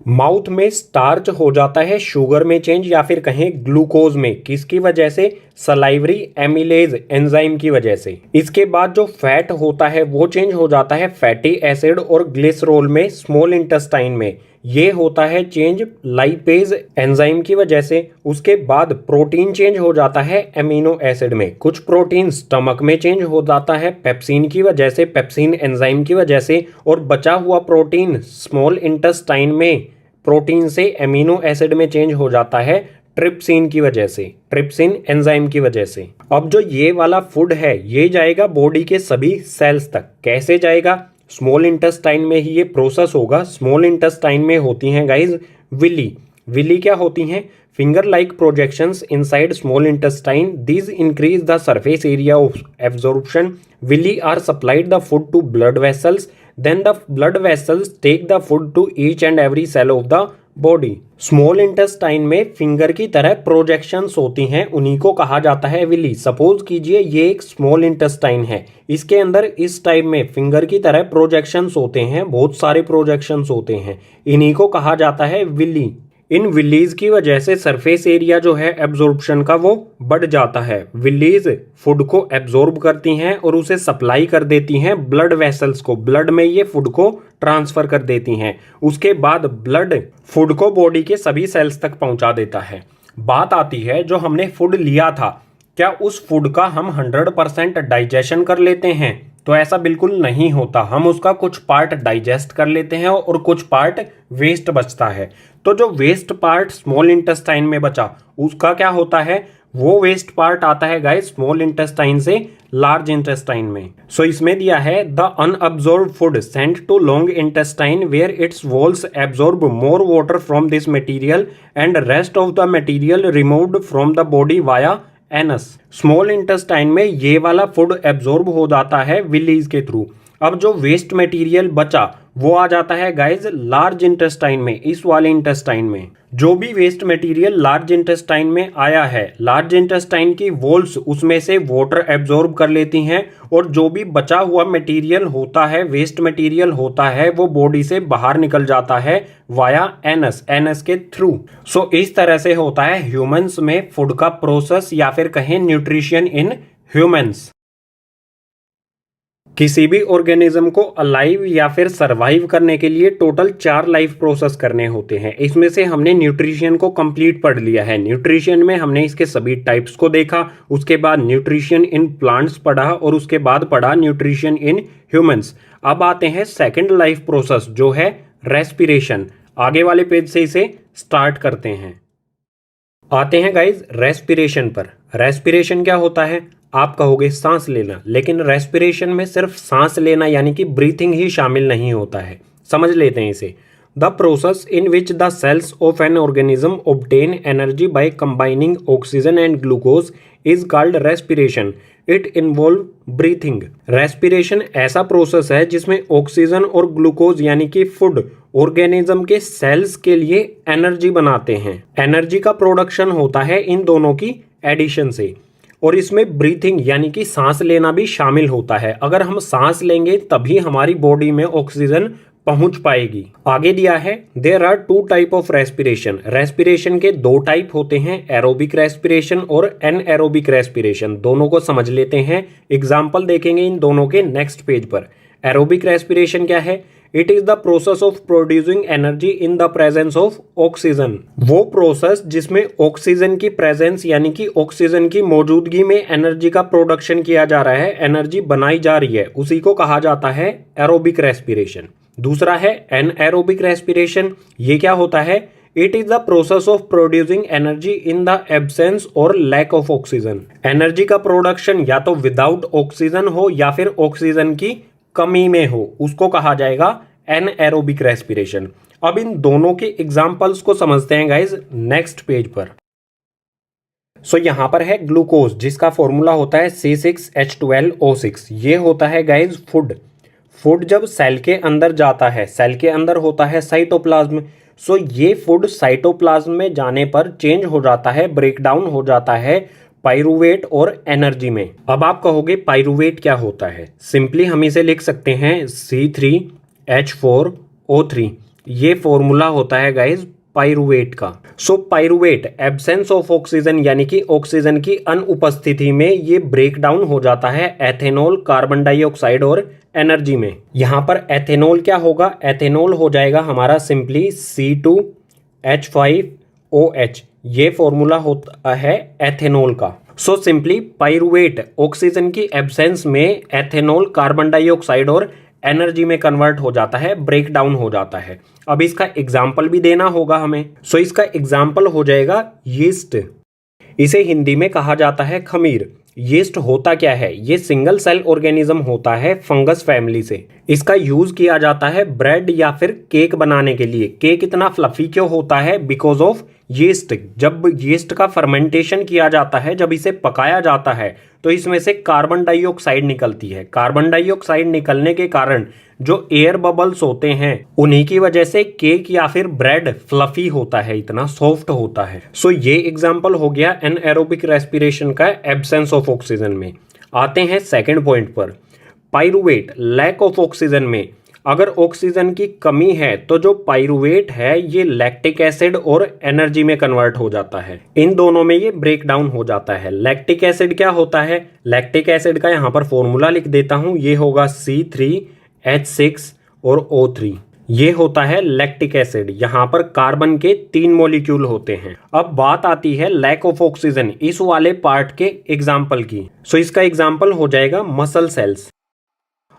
[SPEAKER 1] माउथ में स्टार्च हो जाता है शुगर में चेंज, या फिर कहें ग्लूकोज में। किसकी वजह से? सलाइवरी एमिलेज एंजाइम की वजह से। इसके बाद जो फैट होता है वो चेंज हो जाता है फैटी एसिड और ग्लिसरॉल में स्मॉल इंटेस्टाइन में। ये होता है चेंज लाइपेज एंजाइम की वजह से। उसके बाद प्रोटीन चेंज हो जाता है एमिनो एसिड में। कुछ प्रोटीन स्टमक में चेंज हो जाता है पेप्सिन की वजह से, पेप्सिन एंजाइम की वजह से। और बचा हुआ प्रोटीन स्मॉल इंटेस्टाइन में प्रोटीन से एमिनो एसिड में चेंज हो जाता है ट्रिप्सिन की वजह से, ट्रिप्सिन एंजाइम की वजह से। अब जो ये वाला फूड है ये जाएगा बॉडी के सभी सेल्स तक। कैसे जाएगा? स्मॉल इंटेस्टाइन में ही ये प्रोसेस होगा। स्मॉल इंटेस्टाइन में होती हैं गाइज विली। विली क्या होती हैं? Finger like projections inside small intestine. These increase the surface area of absorption. Villi are supplied the food to blood vessels, then the blood vessels take the food to each and every cell of the body। Small intestine में finger की तरह projections होती हैं, उन्हीं को कहा जाता है विली। सपोज कीजिए ये एक स्मॉल इंटेस्टाइन है, इसके अंदर इस टाइप में फिंगर की तरह प्रोजेक्शंस होते हैं, बहुत सारे प्रोजेक्शंस होते हैं, इन्हीं को कहा जाता है विली। इन विलीज की वजह से सरफेस एरिया जो है एब्जॉर्प्शन का वो बढ़ जाता है। विलीज फूड को एब्जॉर्ब करती हैं और उसे सप्लाई कर देती हैं ब्लड वेसल्स को। ब्लड में ये फूड को ट्रांसफर कर देती हैं। उसके बाद ब्लड फूड को बॉडी के सभी सेल्स तक पहुंचा देता है। बात आती है जो हमने फूड लिया था, क्या उस फूड का हम 100% डाइजेशन कर लेते हैं? तो ऐसा बिल्कुल नहीं होता। हम उसका कुछ पार्ट डाइजेस्ट कर लेते हैं और कुछ पार्ट वेस्ट बचता है। तो जो वेस्ट पार्ट स्मॉल इंटेस्टाइन में बचा उसका क्या होता है? वो वेस्ट पार्ट आता है गाइस स्मॉल इंटेस्टाइन से लार्ज इंटेस्टाइन में। सो इसमें दिया है the unabsorbed food sent to long intestine where its walls absorb more water from this material and rest of the material removed from the body via anus. Small intestine में ये वाला food absorb हो जाता है villis के through. अब जो waste material बचा वो आ जाता है गाइज लार्ज इंटेस्टाइन में, इस वाले इंटेस्टाइन में। जो भी वेस्ट मटेरियल लार्ज इंटेस्टाइन में आया है, लार्ज इंटेस्टाइन की वॉल्स उसमें से वाटर एब्जॉर्ब कर लेती हैं और जो भी बचा हुआ मटेरियल होता है, वेस्ट मटेरियल होता है, वो बॉडी से बाहर निकल जाता है वाया एनस, एनस के थ्रू। सो इस तरह से होता है ह्यूमंस में फूड का प्रोसेस या फिर कहें न्यूट्रिशन इन ह्यूमंस। किसी भी ऑर्गेनिज्म को अलाइव या फिर सरवाइव करने के लिए टोटल 4 लाइफ प्रोसेस करने होते हैं। इसमें से हमने न्यूट्रिशन को कंप्लीट पढ़ लिया है। न्यूट्रिशन में हमने इसके सभी टाइप्स को देखा, उसके बाद न्यूट्रिशन इन प्लांट्स पढ़ा और उसके बाद पढ़ा न्यूट्रिशन इन ह्यूमंस। अब आते हैं सेकेंड लाइफ प्रोसेस जो है रेस्पिरेशन। आगे वाले पेज से इसे स्टार्ट करते हैं। आते हैं गाइज रेस्पिरेशन पर। रेस्पिरेशन क्या होता है? आप कहोगे सांस लेना, लेकिन रेस्पिरेशन में सिर्फ सांस लेना यानी कि ब्रीथिंग ही शामिल नहीं होता है। समझ लेते हैं इसे। The process in which the cells of an organism obtain energy by combining oxygen and glucose is called respiration. It involve breathing. Respiration ऐसा प्रोसेस है जिसमें ऑक्सीजन और ग्लूकोज यानी कि फूड ऑर्गेनिज्म के सेल्स के लिए एनर्जी बनाते हैं। एनर्जी का प्रोडक्शन होता है इन दोनों की एडिशन से, और इसमें ब्रीथिंग यानी कि सांस लेना भी शामिल होता है। अगर हम सांस लेंगे तभी हमारी बॉडी में ऑक्सीजन पहुंच पाएगी। आगे दिया है there are 2 type of respiration. Respiration के 2 टाइप होते हैं, एरोबिक रेस्पिरेशन और एनएरोबिक रेस्पिरेशन। दोनों को समझ लेते हैं। एग्जाम्पल देखेंगे इन दोनों के नेक्स्ट पेज पर। एरोबिक रेस्पिरेशन क्या है? It is the process of producing energy in the presence of oxygen. वो प्रोसेस जिसमें ऑक्सीजन की प्रेजेंस यानी कि ऑक्सीजन की मौजूदगी में एनर्जी का प्रोडक्शन किया जा रहा है, एनर्जी बनाई जा रही है, उसी को कहा जाता है एरोबिक रेस्पिरेशन। दूसरा है एनएरोबिक रेस्पिरेशन। ये क्या होता है? It is the process of producing energy in the absence और लैक ऑफ ऑक्सीजन। एनर्जी का प्रोडक्शन या तो विदाउट ऑक्सीजन हो या फिर ऑक्सीजन की कमी में हो, उसको कहा जाएगा एनएरोबिक रेस्पिरेशन। अब इन दोनों के एग्जांपल्स को समझते हैं गाइज नेक्स्ट पेज पर। सो यहां पर है ग्लूकोज जिसका फॉर्मूला होता है C6H12O6। ये होता है गाइज फूड। फूड जब सेल के अंदर जाता है, सेल के अंदर होता है साइटोप्लाज्म। सो ये फूड साइटोप्लाज्म में जाने पर चेंज हो जाता है, ब्रेक डाउन हो जाता है पाइरूवेट और एनर्जी में। अब आप कहोगे पाइरूवेट क्या होता है? सिंपली हम इसे लिख सकते हैं C3H4O3। ये फॉर्मूला होता है गाइज पाइरूवेट का। सो पाइरूवेट एब्सेंस ऑफ ऑक्सीजन यानी कि ऑक्सीजन की अनुपस्थिति में ये ब्रेक डाउन हो जाता है एथेनॉल, कार्बन डाइऑक्साइड और एनर्जी में। यहां पर एथेनॉल क्या होगा? एथेनॉल हो जाएगा हमारा सिंपली C2H5OH। ये फॉर्मूला होता है एथेनॉल का। सो सिंपली पाइरूवेट ऑक्सीजन की एब्सेंस में एथेनॉल, कार्बन डाइऑक्साइड और एनर्जी में कन्वर्ट हो जाता है, ब्रेक डाउन हो जाता है। अब इसका एग्जाम्पल भी देना होगा हमें। सो इसका एग्जाम्पल हो जाएगा यीस्ट। इसे हिंदी में कहा जाता है खमीर। यीस्ट होता क्या है? ये सिंगल सेल ऑर्गेनिज्म होता है फंगस फैमिली से। इसका यूज किया जाता है ब्रेड या फिर केक बनाने के लिए। केक इतना फ्लफी क्यों होता है? Because of yeast. जब यीस्ट का फर्मेंटेशन किया जाता है, जब इसे पकाया जाता है, तो इसमें से कार्बन डाइऑक्साइड निकलती है। कार्बन डाइऑक्साइड निकलने के कारण जो एयर बबल्स होते हैं, उन्हीं की वजह से केक या फिर ब्रेड फ्लफी होता है, इतना सॉफ्ट होता है। सो ये एग्जांपल हो गया एनएरोबिक रेस्पिरेशन का एब्सेंस ऑफ ऑक्सीजन में। आते हैं सेकंड पॉइंट पर। पाइरूवेट लैक ऑफ ऑक्सीजन में अगर ऑक्सीजन की कमी है तो जो पाइरूवेट है ये लैक्टिक एसिड और एनर्जी में कन्वर्ट हो जाता है। इन दोनों में ये ब्रेक डाउन हो जाता है। लैक्टिक एसिड क्या होता है? लैक्टिक एसिड का यहाँ पर फॉर्मूला लिख देता हूँ। ये होगा C3H6 और O3। ये होता है लैक्टिक एसिड। यहाँ पर कार्बन के 3 मॉलिक्यूल होते हैं। अब बात आती है लैक ऑफ ऑक्सीजन, इस वाले पार्ट के एग्जाम्पल की। सो इसका एग्जाम्पल हो जाएगा मसल सेल्स।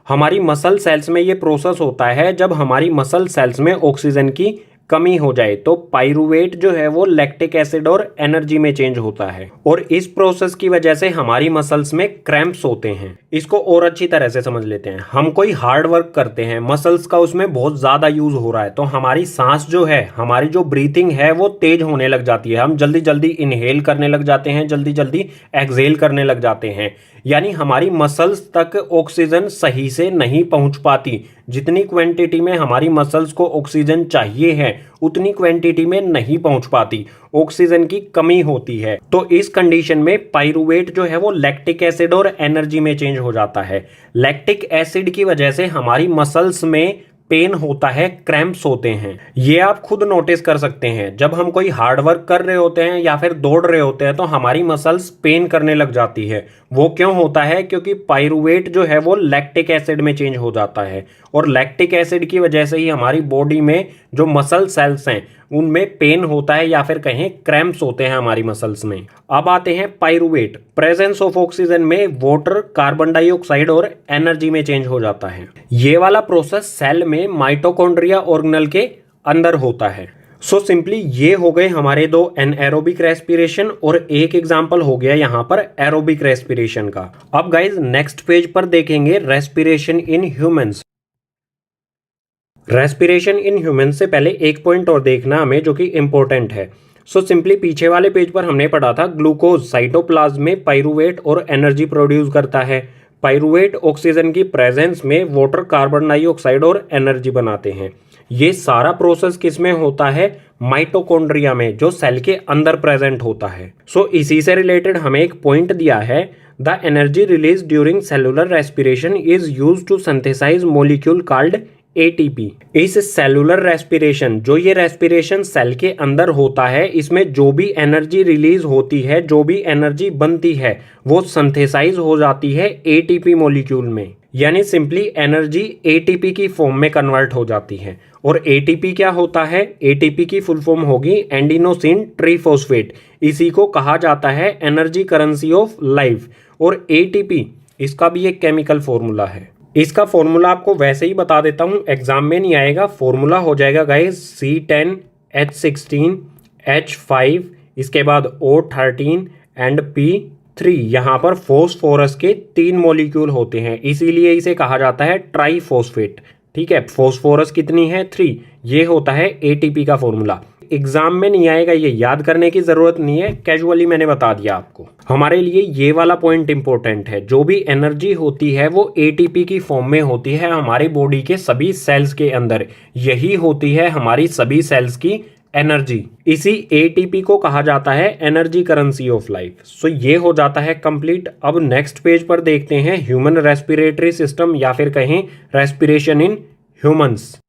[SPEAKER 1] हमारी मसल सेल्स में ये प्रोसेस होता है जब हमारी मसल सेल्स में ऑक्सीजन की कमी हो जाए तो पाइरूवेट जो है वो लैक्टिक एसिड और एनर्जी में चेंज होता है और इस प्रोसेस की वजह से हमारी मसल्स में क्रैम्प्स होते हैं। इसको और अच्छी तरह से समझ लेते हैं। हम कोई हार्ड वर्क करते हैं, मसल्स का उसमें बहुत ज्यादा यूज हो रहा है, तो हमारी सांस जो है, हमारी जो ब्रीथिंग है वो तेज होने लग जाती है। हम जल्दी जल्दी इनहेल करने लग जाते हैं, जल्दी जल्दी एक्सहेल करने लग जाते हैं। यानी हमारी मसल्स तक ऑक्सीजन सही से नहीं पहुंच पाती। जितनी क्वांटिटी में हमारी मसल्स को ऑक्सीजन चाहिए है उतनी क्वांटिटी में नहीं पहुंच पाती, ऑक्सीजन की कमी होती है। तो इस कंडीशन में पाइरूवेट जो है वो लैक्टिक एसिड और एनर्जी में चेंज हो जाता है। लैक्टिक एसिड की वजह से हमारी मसल्स में पेन होता है, क्रैम्प्स होते हैं। ये आप खुद नोटिस कर सकते हैं। जब हम कोई हार्ड वर्क कर रहे होते हैं या फिर दौड़ रहे होते हैं तो हमारी मसल्स पेन करने लग जाती है। वो क्यों होता है? क्योंकि पाइरूवेट जो है वो लैक्टिक एसिड में चेंज हो जाता है और लैक्टिक एसिड की वजह से ही हमारी बॉडी में जो मसल सेल्स हैं उनमें पेन होता है या फिर कहें क्रैम्प्स होते हैं हमारी मसल्स में। अब आते हैं पाइरूवेट। प्रेजेंस ऑफ ऑक्सीजन में वाटर, कार्बन डाइऑक्साइड और एनर्जी में चेंज हो जाता है। ये वाला प्रोसेस सेल में माइटोकॉन्ड्रिया ऑर्गेनेल के अंदर होता है। सो सिंपली ये हो गए हमारे दो एनएरोबिक रेस्पिरेशन और एक एग्जांपल हो गया यहाँ पर एरोबिक रेस्पिरेशन का। अब गाइज नेक्स्ट पेज पर देखेंगे respiration in humans. Respiration in humans से पहले एक पॉइंट और देखना हमें जो कि इंपॉर्टेंट है। सो सिंपली पीछे वाले पेज पर हमने पढ़ा था ग्लूकोज साइटोप्लाज्म में पाइरूवेट और एनर्जी प्रोड्यूस करता है। पाइरूवेट ऑक्सीजन की प्रेजेंस में वाटर, कार्बन डाइऑक्साइड और एनर्जी बनाते हैं। ये सारा प्रोसेस किस में होता है? माइटोकॉन्ड्रिया में, जो सेल के अंदर प्रेजेंट होता है। सो इसी से रिलेटेड हमें एक पॉइंट दिया है, the energy release during cellular respiration is used to synthesize molecule called ATP. इस सेलुलर रेस्पिरेशन, जो ये रेस्पिरेशन सेल के अंदर होता है, इसमें जो भी एनर्जी रिलीज होती है, जो भी एनर्जी बनती है, वो सिंथेसाइज हो जाती है एटीपी मॉलिक्यूल में। यानी सिंपली एनर्जी एटीपी की फॉर्म में कन्वर्ट हो जाती है। और एटीपी क्या होता है? एटीपी की फुल फॉर्म होगी एंडिनोसिन ट्रीफॉस्फेट। इसी को कहा जाता है एनर्जी करेंसी ऑफ लाइफ। और एटीपी इसका भी एक केमिकल फॉर्मूला है। इसका फॉर्मूला आपको वैसे ही बता देता हूं, एग्जाम में नहीं आएगा। फॉर्मूला हो जाएगा गाइस C10H16H5, इसके बाद O13 एंड P3। यहाँ पर फॉस्फोरस के 3 मॉलिक्यूल होते हैं, इसीलिए इसे कहा जाता है ट्राइफॉस्फेट। ठीक है, फॉस्फोरस कितनी है? 3। ये होता है एटीपी का फॉर्मूला। एग्जाम में नहीं आएगा, ये याद करने की जरूरत नहीं है, कैजुअली मैंने बता दिया आपको। हमारे लिए ये वाला पॉइंट इंपॉर्टेंट है। जो भी एनर्जी होती है वो एटीपी की फॉर्म में होती है हमारी बॉडी के सभी सेल्स के अंदर। यही होती है हमारी सभी सेल्स की एनर्जी। इसी एटीपी को कहा जाता है एनर्जी करेंसी ऑफ लाइफ। सो ये हो जाता है कंप्लीट। अब नेक्स्ट पेज पर देखते हैं ह्यूमन रेस्पिरेटरी सिस्टम या फिर कहें respiration in humans.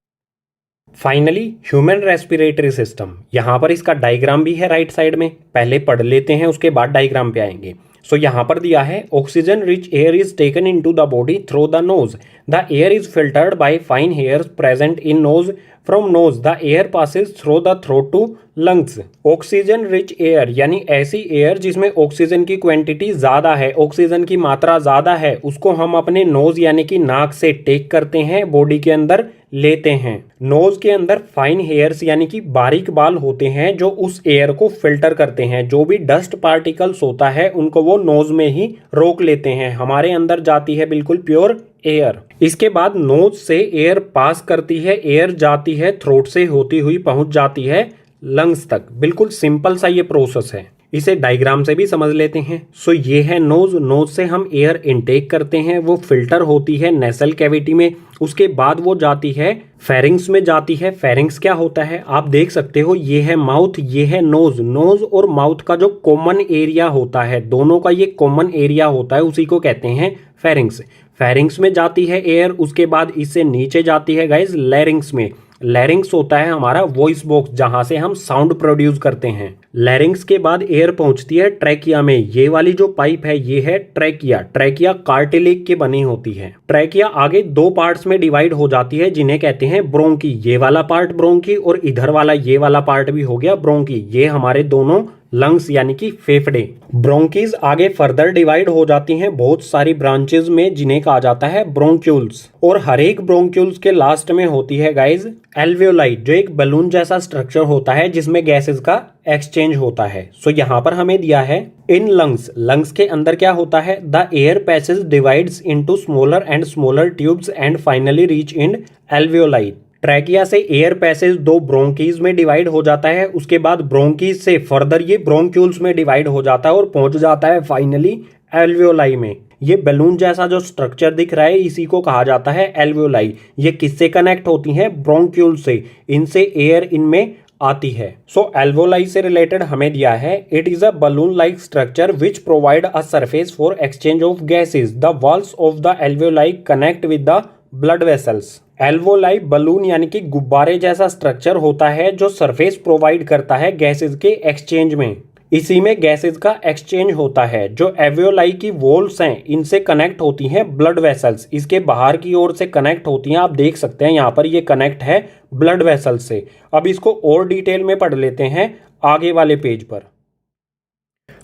[SPEAKER 1] Finally human respiratory system, यहां पर इसका डायग्राम भी है राइट साइड में। पहले पढ़ लेते हैं, उसके बाद डायग्राम पे आएंगे। सो यहां पर दिया है oxygen rich air is taken into the body through the nose. The air is filtered by fine hairs present in nose. From nose the air passes through the throat to lungs. Oxygen rich air यानी ऐसी air जिसमें oxygen की quantity ज्यादा है, oxygen की मात्रा ज्यादा है, उसको हम अपने नोज यानी कि नाक से टेक करते हैं, बॉडी के अंदर लेते हैं। नोज के अंदर फाइन हेयर्स यानी कि बारीक बाल होते हैं जो उस एयर को फिल्टर करते हैं। जो भी डस्ट पार्टिकल्स होता है उनको वो नोज में ही रोक लेते हैं। हमारे अंदर जाती है बिल्कुल प्योर एयर। इसके बाद नोज से एयर पास करती है, एयर जाती है, थ्रोट से होती हुई पहुंच जाती है लंग्स तक। बिल्कुल सिंपल सा ये प्रोसेस है। इसे डायग्राम से भी समझ लेते हैं। सो ये है नोज। नोज से हम एयर इनटेक करते हैं, वो फिल्टर होती है नेसल कैविटी में। उसके बाद वो जाती है फेरिंग्स में जाती है। फेरिंग्स क्या होता है आप देख सकते हो, ये है माउथ, ये है नोज। नोज और माउथ का जो कॉमन एरिया होता है, दोनों का ये कॉमन एरिया होता है, उसी को कहते हैं फेरिंग्स। फेरिंग्स में जाती है एयर, उसके बाद इससे नीचे जाती है गाइज लैरिंग्स में। लैरिंग्स होता है हमारा वॉइस बॉक्स, जहां से हम साउंड प्रोड्यूस करते हैं। लैरिंग्स के बाद एयर पहुंचती है ट्रैकिया में। ये वाली जो पाइप है ये है ट्रैकिया। ट्रैकिया कार्टिलेज की बनी होती है। ट्रैकिया आगे दो पार्ट्स में डिवाइड हो जाती है जिन्हें कहते हैं ब्रोंकी। ये वाला पार्ट ब्रोंकी और इधर वाला ये वाला पार्ट भी हो गया ब्रोंकी। ये हमारे दोनों लंग्स यानी कि फेफड़े। ब्रोंकीज आगे फर्दर डिवाइड हो जाती हैं बहुत सारी ब्रांचेस में जिन्हें कहा जाता है ब्रोंक्यूल्स। और हर एक ब्रोंक्यूल्स के लास्ट में होती है गाइज एल्वियोलाई, जो एक बलून जैसा स्ट्रक्चर होता है जिसमें गैसेस का एक्सचेंज होता है। सो यहाँ पर हमें दिया है इन लंग्स। लंग्स के अंदर क्या होता है? The air passage divides into smaller and smaller tubes and finally reach in alveoli. Trachea से एयर पैसेज दो ब्रोंकीज में डिवाइड हो जाता है, उसके बाद ब्रोंकीज से फर्दर ये ब्रोंक्यूल्स में डिवाइड हो जाता है और पहुंच जाता है फाइनली एल्वियोलाई में। ये बैलून जैसा जो स्ट्रक्चर दिख रहा है इसी को कहा जाता है एल्वियोलाई। ये किससे कनेक्ट होती हैं? ब्रोंक्यूल से। इनसे एयर इनमें आती है। सो एल्वियोलाई से रिलेटेड हमें दिया है it is a balloon like structure which provide a surface for exchange of gases. The walls of the alveoli connect with the blood vessels. Alveoli balloon यानी कि गुब्बारे जैसा स्ट्रक्चर होता है जो सरफेस प्रोवाइड करता है गैसेज के एक्सचेंज में। इसी में गैसेज का एक्सचेंज होता है। जो एल्वियोलाई की वॉल्स हैं इनसे कनेक्ट होती हैं ब्लड वेसल्स। इसके बाहर की ओर से कनेक्ट होती हैं। आप देख सकते हैं यहाँ पर ये कनेक्ट है ब्लड वेसल्स से। अब इसको और डिटेल में पढ़ लेते हैं आगे वाले पेज पर।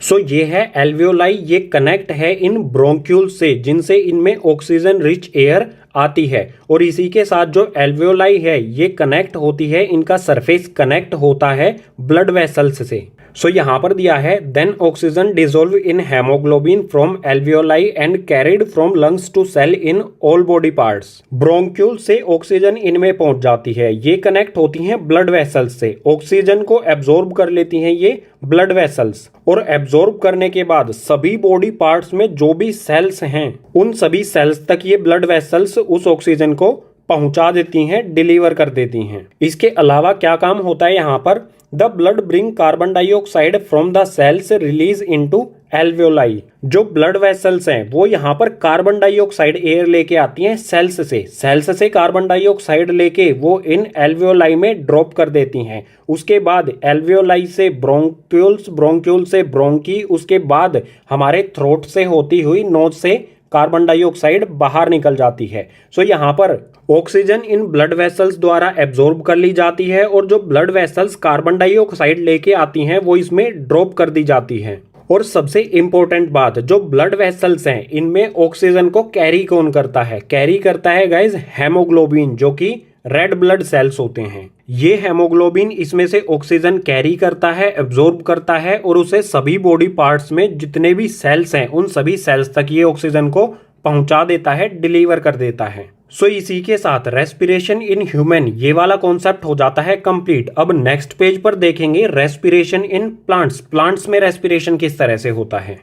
[SPEAKER 1] सो ये है एल्वियोलाई। ये कनेक्ट है इन ब्रोंक्यूल से जिनसे इनमें ऑक्सीजन रिच एयर आती है। और इसी के साथ जो एल्वियोलाई है ये कनेक्ट होती है, इनका सरफेस कनेक्ट होता है ब्लड वेसल्स से। सो यहाँ पर दिया है then oxygen dissolve in haemoglobin from alveoli and carried from lungs to cell in all body parts. Bronchiole से ऑक्सीजन इनमें पहुंच जाती है। ये कनेक्ट होती हैं ब्लड वेसल्स से। ऑक्सीजन को एब्जॉर्ब कर लेती हैं ये ब्लड वेसल्स। और एब्जॉर्ब करने के बाद सभी बॉडी पार्ट्स में जो भी सेल्स हैं उन सभी सेल्स तक ये ब्लड वेसल्स उस ऑक्सीजन को पहुंचा देती हैं, डिलीवर कर देती हैं। इसके अलावा क्या काम होता है यहाँ पर? The blood bring carbon dioxide from the cells release into alveoli. जो ब्लड वेसल्स हैं वो यहाँ पर कार्बन डाइऑक्साइड एयर लेके आती हैं सेल्स से। सेल्स से कार्बन डाइऑक्साइड लेके वो इन एल्वियोलाई में ड्रॉप कर देती हैं। उसके बाद एल्वियोलाई से ब्रोंक्यूल्स, ब्रोंक्यूल से ब्रोंकी, उसके बाद हमारे थ्रोट से होती हुई नोज से कार्बन डाइऑक्साइड बाहर निकल जाती है। सो यहाँ पर ऑक्सीजन इन ब्लड वेसल्स द्वारा एब्जॉर्ब कर ली जाती है और जो ब्लड वेसल्स कार्बन डाइऑक्साइड लेके आती हैं वो इसमें ड्रॉप कर दी जाती है। और सबसे इंपॉर्टेंट बात, जो ब्लड वेसल्स हैं इनमें ऑक्सीजन को कैरी कौन करता है? कैरी करता है गाइज हेमोग्लोबिन, जो कि रेड ब्लड सेल्स होते हैं। ये हेमोग्लोबिन इसमें से ऑक्सीजन कैरी करता है, एब्जॉर्ब करता है और उसे सभी बॉडी पार्ट्स में जितने भी सेल्स हैं उन सभी सेल्स तक ये ऑक्सीजन को पहुंचा देता है, डिलीवर कर देता है। सो इसी के साथ रेस्पिरेशन इन ह्यूमन ये वाला कॉन्सेप्ट हो जाता है कंप्लीट। अब नेक्स्ट पेज पर देखेंगे रेस्पिरेशन इन प्लांट्स। प्लांट्स में रेस्पिरेशन किस तरह से होता है?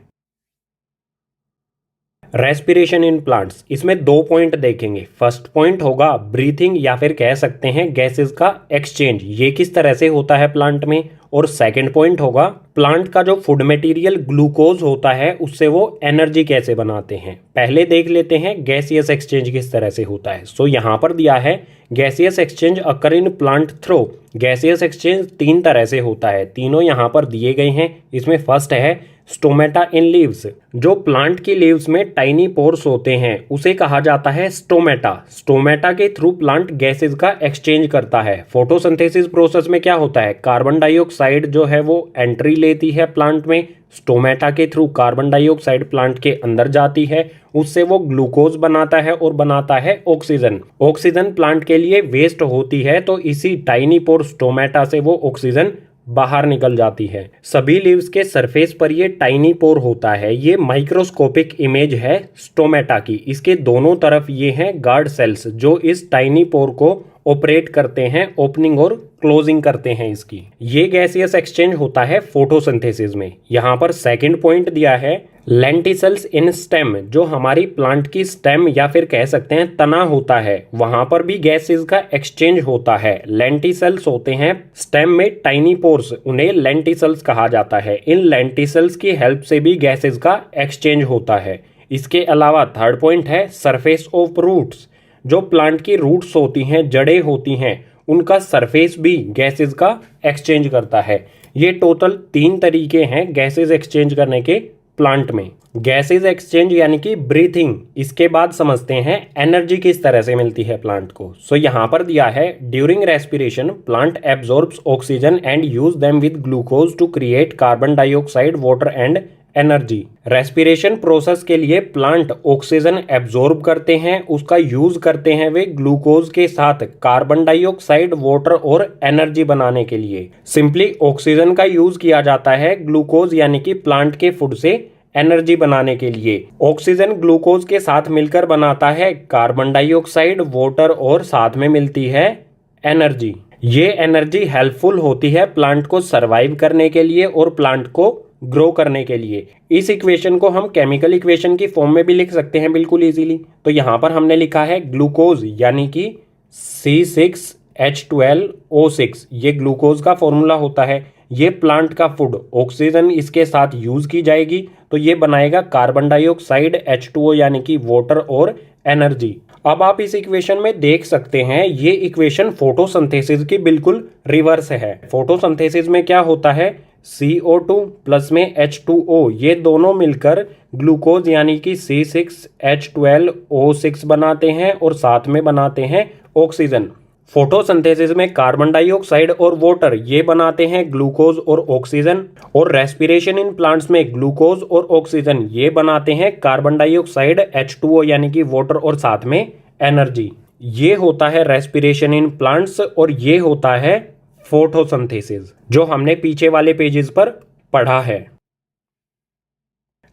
[SPEAKER 1] रेस्पिरेशन इन प्लांट्स, इसमें दो पॉइंट देखेंगे। फर्स्ट पॉइंट होगा ब्रीथिंग या फिर कह सकते हैं गैसेस का एक्सचेंज, ये किस तरह से होता है प्लांट में। और सेकंड पॉइंट होगा प्लांट का जो फूड मटेरियल ग्लूकोज होता है उससे वो एनर्जी कैसे बनाते हैं। पहले देख लेते हैं गैसियस एक्सचेंज किस तरह से होता है। सो यहाँ पर दिया है gaseous exchange occur in plant through. Gaseous exchange तीन तरह से होता है, तीनों यहाँ पर दिए गए हैं। इसमें फर्स्ट है स्टोमेटा इन लीव्स। जो प्लांट की लीव्स में टाइनी पोर्स होते हैं उसे कहा जाता है स्टोमेटा। स्टोमेटा के थ्रू प्लांट गैसेस का एक्सचेंज करता है। फोटोसिंथेसिस प्रोसेस में क्या होता है? कार्बन डाइऑक्साइड जो है वो एंट्री लेती है प्लांट में, स्टोमेटा के थ्रू कार्बन डाइऑक्साइड प्लांट के अंदर जाती है, उससे वो ग्लूकोज बनाता है और बनाता है ऑक्सीजन। ऑक्सीजन प्लांट के लिए वेस्ट होती है तो इसी टाइनी पोर स्टोमेटा से वो ऑक्सीजन बाहर निकल जाती है। सभी लीव्स के सरफेस पर ये टाइनी पोर होता है। ये माइक्रोस्कोपिक इमेज है स्टोमेटा की। इसके दोनों तरफ ये हैं गार्ड सेल्स जो इस टाइनी पोर को ऑपरेट करते हैं, ओपनिंग और क्लोजिंग करते हैं इसकी। ये गैसियस एक्सचेंज होता है फोटोसिंथेसिस में। यहाँ पर सेकंड पॉइंट दिया है लेंटिसल्स इन स्टेम। जो हमारी प्लांट की स्टेम या फिर कह सकते हैं तना होता है वहां पर भी गैसेस का एक्सचेंज होता है। लेंटिसल्स होते हैं स्टेम में टाइनी पोर्स, उन्हें लेंटिसल्स कहा जाता है। इन लेंटिसल्स की हेल्प से भी गैसेस का एक्सचेंज होता है। इसके अलावा थर्ड पॉइंट है सरफेस ऑफ रूट्स। जो प्लांट की रूट्स होती हैं, जड़ें होती हैं, उनका सरफेस भी गैसेस का एक्सचेंज करता है। ये टोटल 3 तरीके हैं गैसेज एक्सचेंज करने के प्लांट में। गैसेज एक्सचेंज यानी कि ब्रीथिंग, इसके बाद समझते हैं एनर्जी किस तरह से मिलती है प्लांट को। सो यहाँ पर दिया है during respiration plant absorbs oxygen and use them with glucose to create carbon dioxide water and energy. Respiration process के लिए प्लांट ऑक्सीजन एब्जॉर्ब करते हैं, उसका यूज करते हैं वे ग्लूकोज के साथ कार्बन डाइऑक्साइड वाटर और एनर्जी बनाने के लिए। सिंपली ऑक्सीजन का यूज किया जाता है ग्लूकोज यानी कि प्लांट के फूड से एनर्जी बनाने के लिए। ऑक्सीजन ग्लूकोज के साथ मिलकर बनाता है कार्बन डाइऑक्साइड वाटर और साथ में मिलती है एनर्जी। ये एनर्जी हेल्पफुल होती है प्लांट को सरवाइव करने के लिए और प्लांट को ग्रो करने के लिए। इस इक्वेशन को हम केमिकल इक्वेशन की फॉर्म में भी लिख सकते हैं बिल्कुल इजीली। तो यहाँ पर हमने लिखा है ग्लूकोज यानी कि C6H12O6, ये ग्लूकोज का फॉर्मूला होता है। ये प्लांट का फूड, ऑक्सीजन इसके साथ यूज की जाएगी तो ये बनाएगा कार्बन डाइऑक्साइड H2O यानी कि वाटर और एनर्जी। अब आप इस इक्वेशन में देख सकते हैं ये इक्वेशन फोटोसिंथेसिस की बिल्कुल रिवर्स है। फोटोसिंथेसिस में क्या होता है, CO2 प्लस में H2O, ये दोनों मिलकर ग्लूकोज यानी कि C6H12O6 बनाते हैं और साथ में बनाते हैं ऑक्सीजन। फोटोसिंथेसिस में कार्बन डाइऑक्साइड और वाटर ये बनाते हैं ग्लूकोज और ऑक्सीजन, और रेस्पिरेशन इन प्लांट्स में ग्लूकोज और ऑक्सीजन ये बनाते हैं कार्बन डाइऑक्साइड H2O यानी कि वाटर और साथ में एनर्जी। ये होता है रेस्पिरेशन इन प्लांट्स और ये होता है फोटोसिंथेसिस, जो हमने पीछे वाले पेजेस पर पढ़ा है।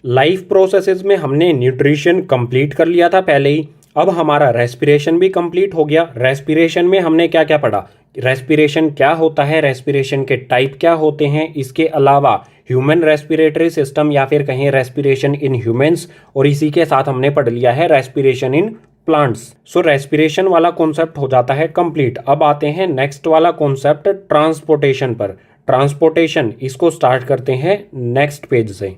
[SPEAKER 1] लाइफ प्रोसेसेस में हमने न्यूट्रिशन कंप्लीट कर लिया था पहले ही। अब हमारा रेस्पिरेशन भी कंप्लीट हो गया। रेस्पिरेशन में हमने क्या क्या पढ़ा, रेस्पिरेशन क्या होता है, रेस्पिरेशन के टाइप क्या होते हैं, इसके अलावा ह्यूमन रेस्पिरेटरी सिस्टम या फिर कहें रेस्पिरेशन इन ह्यूमंस, और इसी के साथ हमने पढ़ लिया है respiration in plants. So respiration वाला कॉन्सेप्ट हो जाता है कंप्लीट। अब आते हैं नेक्स्ट वाला कॉन्सेप्ट ट्रांसपोर्टेशन पर। ट्रांसपोर्टेशन, इसको स्टार्ट करते हैं नेक्स्ट पेज से।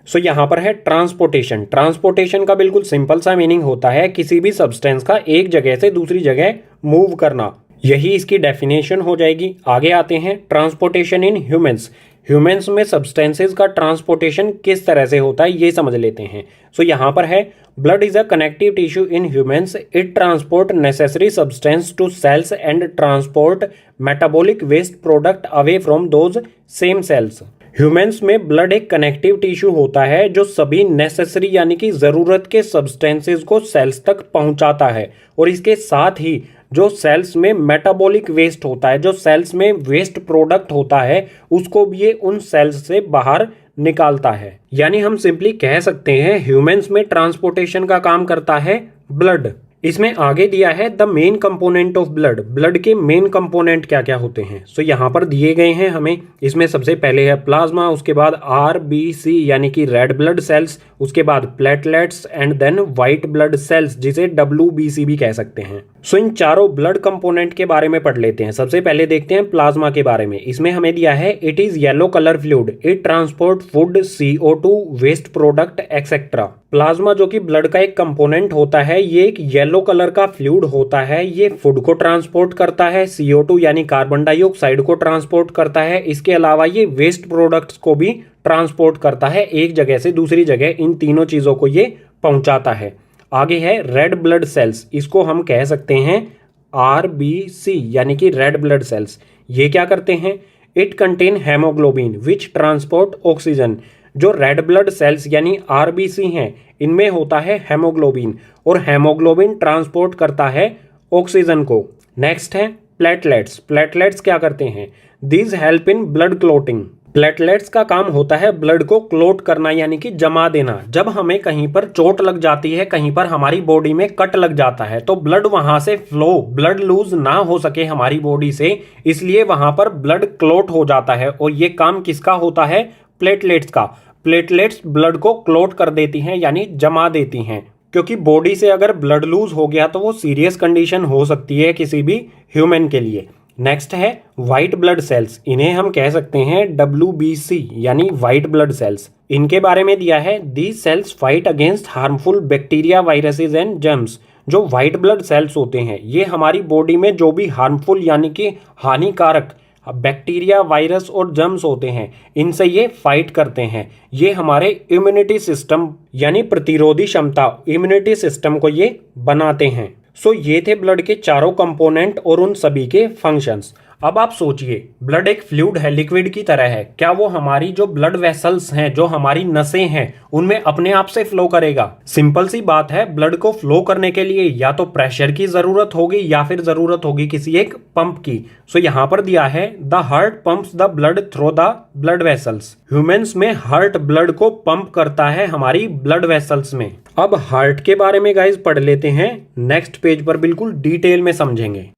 [SPEAKER 1] सो यहाँ पर है ट्रांसपोर्टेशन। ट्रांसपोर्टेशन का बिल्कुल सिंपल सा मीनिंग होता है किसी भी सब्सटेंस का एक जगह से दूसरी जगह मूव करना, यही इसकी डेफिनेशन हो जाएगी। आगे आते हैं ट्रांसपोर्टेशन इन ह्यूमंस। ह्यूमंस में सब्सटेंसेस का ट्रांसपोर्टेशन किस तरह से होता है ये समझ लेते हैं। सो यहाँ पर है blood is a connective tissue in humans, it transport necessary substance to cells and transport metabolic waste product away from those same cells. Humans में ब्लड एक कनेक्टिव टिश्यू होता है जो सभी नेसेसरी यानी कि ज़रूरत के सब्सटेंसेस को सेल्स तक पहुंचाता है, और इसके साथ ही जो सेल्स में मेटाबॉलिक वेस्ट होता है, जो सेल्स में वेस्ट प्रोडक्ट होता है, उसको भी ये उन सेल्स से बाहर निकालता है। यानी हम सिंपली कह सकते हैं ह्यूमंस में ट्रांसपोर्टेशन का काम करता है ब्लड। इसमें आगे दिया है the main component of blood. Blood के मेन कंपोनेंट क्या क्या होते हैं, सो यहाँ पर दिए गए हैं हमें। इसमें सबसे पहले है प्लाज्मा, उसके बाद RBC यानी कि रेड ब्लड सेल्स, उसके बाद platelets and then white blood cells जिसे WBC भी कह सकते हैं। सो इन चारों ब्लड कंपोनेंट के बारे में पढ़ लेते हैं। सबसे पहले देखते हैं प्लाज्मा के बारे में। इसमें हमें दिया है it is yellow colour fluid, it transport food, CO2, waste product etcetera. Plasma जो कि ब्लड का एक कंपोनेंट होता है, ये एक येलो कलर का फ्लूइड होता है। ये फूड को ट्रांसपोर्ट करता है, CO2 यानी कार्बन डाइऑक्साइड को ट्रांसपोर्ट करता है। इसके अलावा ये वेस्ट प्रोडक्ट्स को भी ट्रांसपोर्ट करता है, एक जगह से दूसरी जगह इन तीनों चीजों को ये पहुंचाता है। आगे है रेड ब्लड सेल्स, इसको हम कह सकते हैं RBC यानी कि रेड ब्लड सेल्स। ये क्या करते हैं, it contain haemoglobin which transport oxygen. जो रेड ब्लड सेल्स यानी RBC हैं, इनमें होता है हेमोग्लोबिन, और हेमोग्लोबिन ट्रांसपोर्ट करता है ऑक्सीजन को। नेक्स्ट है प्लेटलेट्स। प्लेटलेट्स क्या करते हैं, these help in blood clotting. Platelets का काम होता है ब्लड को क्लोट करना यानी कि जमा देना। जब हमें कहीं पर चोट लग जाती है, कहीं पर हमारी बॉडी में कट लग जाता है, तो ब्लड वहां से फ्लो, ब्लड लूज ना हो सके हमारी बॉडी से, इसलिए वहां पर ब्लड क्लोट हो जाता है। और ये काम किसका होता है, प्लेटलेट्स का। प्लेटलेट्स ब्लड को क्लोट कर देती हैं यानी जमा देती हैं, क्योंकि बॉडी से अगर ब्लड लूज हो गया तो वो सीरियस कंडीशन हो सकती है किसी भी ह्यूमन के लिए। नेक्स्ट है व्हाइट ब्लड सेल्स, इन्हें हम कह सकते हैं WBC यानी व्हाइट ब्लड सेल्स। इनके बारे में दिया है these cells fight against harmful bacteria, viruses and germs. जो व्हाइट ब्लड सेल्स होते हैं ये हमारी बॉडी में जो भी हार्मफुल यानी कि हानिकारक बैक्टीरिया, वायरस और जर्म्स होते हैं, इनसे ये फाइट करते हैं। ये हमारे इम्यूनिटी सिस्टम यानी प्रतिरोधी क्षमता, इम्यूनिटी सिस्टम को ये बनाते हैं। सो ये थे ब्लड के चारों कंपोनेंट और उन सभी के फंक्शंस। अब आप सोचिए, ब्लड एक फ्लूइड है, लिक्विड की तरह है। क्या वो हमारी जो ब्लड वेसल्स हैं, जो हमारी नसें हैं, उनमें अपने आप से फ्लो करेगा? सिंपल सी बात है, ब्लड को फ्लो करने के लिए या तो प्रेशर की जरूरत होगी या फिर जरूरत होगी किसी एक पंप की। सो यहां पर दिया है the heart pumps the blood through the blood vessels. Humans में हार्ट ब्लड को पंप करता है हमारी ब्लड वेसल्स में। अब हार्ट के बारे में गाइस पढ़ लेते हैं, नेक्स्ट पेज पर बिल्कुल डिटेल में समझेंगे।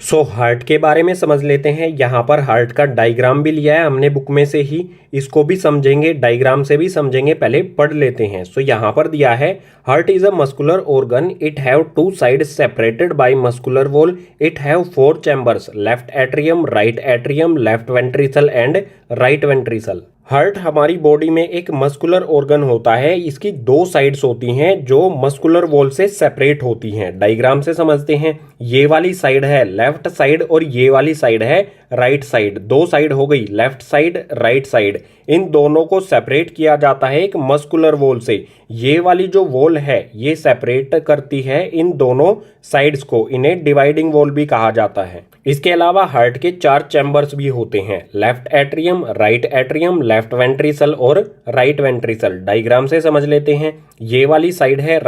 [SPEAKER 1] सो हार्ट के बारे में समझ लेते हैं। यहाँ पर हार्ट का डायग्राम भी लिया है हमने बुक में से ही, इसको भी समझेंगे, डायग्राम से भी समझेंगे, पहले पढ़ लेते हैं। सो यहाँ पर दिया है heart is a muscular organ, it have two sides separated by muscular wall, it have 4 chambers, left atrium, left ventricle and right ventricle. Heart हमारी बॉडी में एक मस्कुलर ऑर्गन होता है, इसकी 2 साइड्स होती हैं जो मस्कुलर वॉल से सेपरेट होती हैं। डायग्राम से समझते हैं, ये वाली साइड है लेफ्ट साइड और ये वाली साइड है राइट साइड। 2 साइड हो गई, लेफ्ट साइड, राइट साइड। इन दोनों को सेपरेट किया जाता है एक मस्कुलर वॉल से। ये वाली जो वॉल है ये सेपरेट करती है इन दोनों साइड्स को, इन्हें डिवाइडिंग वॉल भी कहा जाता है। इसके अलावा हार्ट के 4 चैम्बर्स भी होते हैं, लेफ्ट एट्रियम, लेफ्ट वेंट्रिकल और राइट वेंट्रिकल। डायग्राम से समझ लेते हैं, ये वाली साइड है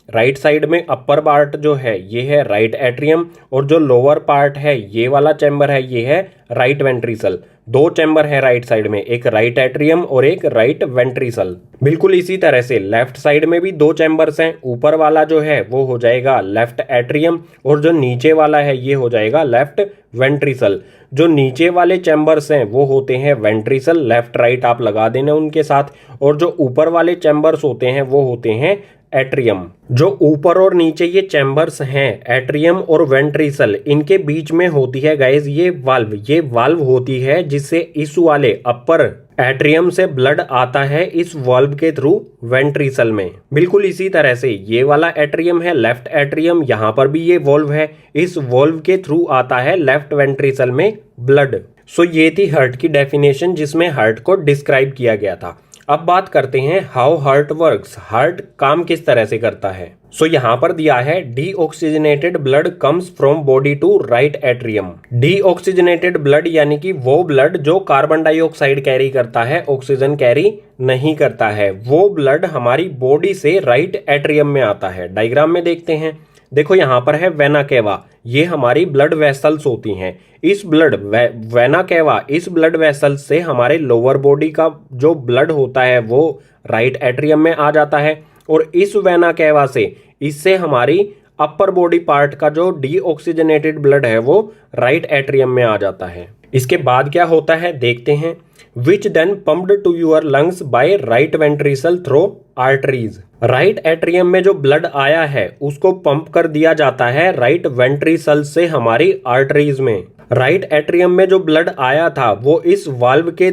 [SPEAKER 1] राइट साइड में अपर पार्ट जो है ये है राइट एट्रियम और जो लोअर पार्ट है ये वाला चैम्बर है ये है राइट वेंट्रिकल। 2 चैम्बर है राइट साइड में, एक राइट एट्रियम और एक राइट वेंट्रिकल। बिल्कुल इसी तरह से लेफ्ट साइड में भी 2 चैम्बर्स हैं, ऊपर वाला जो है वो हो जाएगा लेफ्ट एट्रियम और जो नीचे वाला है ये हो जाएगा लेफ्ट वेंट्रिकल। जो नीचे वाले चैम्बर्स हैं वो होते हैं वेंट्रिकल, लेफ्ट राइट आप लगा देना उनके साथ, और जो ऊपर वाले चैम्बर्स होते हैं वो होते हैं एट्रियम। जो ऊपर और नीचे ये चैम्बर्स हैं एट्रियम और वेंट्रिकल, इनके बीच में होती है गाइस ये वाल्व होती है जिससे इस वाले अपर एट्रियम से ब्लड आता है इस वाल्व के थ्रू वेंट्रिकल में। बिल्कुल इसी तरह से ये वाला एट्रियम है लेफ्ट एट्रियम, यहाँ पर भी ये वाल्व है, इस वाल्व के थ्रू आता है लेफ्ट वेंट्रिकल में ब्लड। सो ये थी हार्ट की डेफिनेशन जिसमें हार्ट को डिस्क्राइब किया गया था। अब बात करते हैं हाउ हार्ट वर्क्स, हार्ट काम किस तरह से करता है। सो यहाँ पर दिया है deoxygenated blood comes from body to right atrium. Deoxygenated blood यानी कि वो ब्लड जो कार्बन डाइऑक्साइड कैरी करता है, ऑक्सीजन कैरी नहीं करता है, वो ब्लड हमारी बॉडी से राइट एट्रियम में आता है। डायग्राम में देखते हैं, देखो यहाँ पर है वेना केवा, ये हमारी ब्लड वेसल्स होती हैं। इस वेना केवा, इस ब्लड वेसल्स से हमारे लोअर बॉडी का जो ब्लड होता है वो राइट एट्रियम में आ जाता है, और इस वेना केवा से इससे हमारी अपर बॉडी पार्ट का जो डीऑक्सीजनेटेड ब्लड है वो राइट एट्रियम में आ जाता है। इसके बाद क्या होता है देखते हैं, which then pumped to your lungs by right ventricle through arteries. Right atrium में जो ब्लड आया है उसको पंप कर दिया जाता है राइट वेंट्रिकल से हमारी आर्टरीज में। राइट एट्रियम में जो ब्लड आया था वो इस वाल्व के